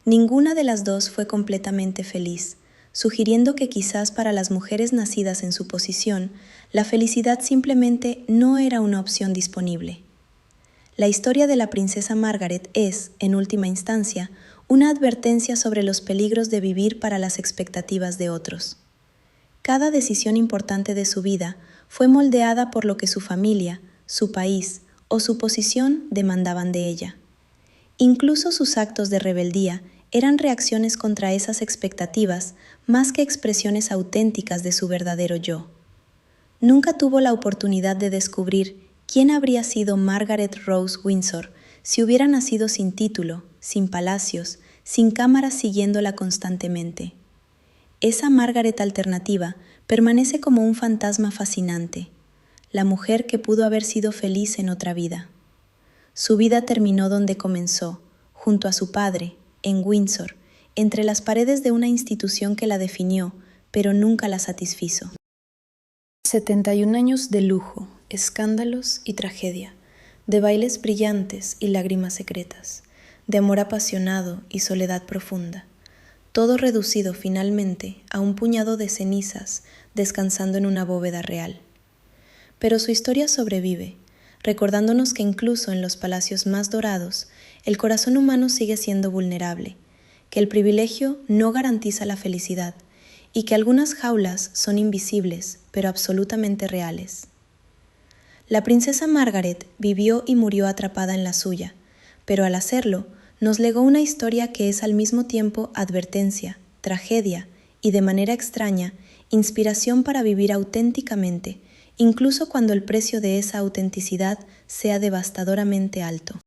Ninguna de las dos fue completamente feliz, sugiriendo que quizás para las mujeres nacidas en su posición, la felicidad simplemente no era una opción disponible. La historia de la princesa Margaret es, en última instancia, una advertencia sobre los peligros de vivir para las expectativas de otros. Cada decisión importante de su vida fue moldeada por lo que su familia, su país o su posición demandaban de ella. Incluso sus actos de rebeldía eran reacciones contra esas expectativas más que expresiones auténticas de su verdadero yo. Nunca tuvo la oportunidad de descubrir quién habría sido Margaret Rose Windsor si hubiera nacido sin título, sin palacios, sin cámaras siguiéndola constantemente. Esa Margaret alternativa permanece como un fantasma fascinante, la mujer que pudo haber sido feliz en otra vida. Su vida terminó donde comenzó, junto a su padre, en Windsor, entre las paredes de una institución que la definió, pero nunca la satisfizo. 71 años de lujo, escándalos y tragedia, de bailes brillantes y lágrimas secretas, de amor apasionado y soledad profunda, todo reducido finalmente a un puñado de cenizas descansando en una bóveda real. Pero su historia sobrevive, recordándonos que incluso en los palacios más dorados, el corazón humano sigue siendo vulnerable, que el privilegio no garantiza la felicidad y que algunas jaulas son invisibles, pero absolutamente reales. La princesa Margaret vivió y murió atrapada en la suya, pero al hacerlo, nos legó una historia que es al mismo tiempo advertencia, tragedia y, de manera extraña, inspiración para vivir auténticamente, incluso cuando el precio de esa autenticidad sea devastadoramente alto.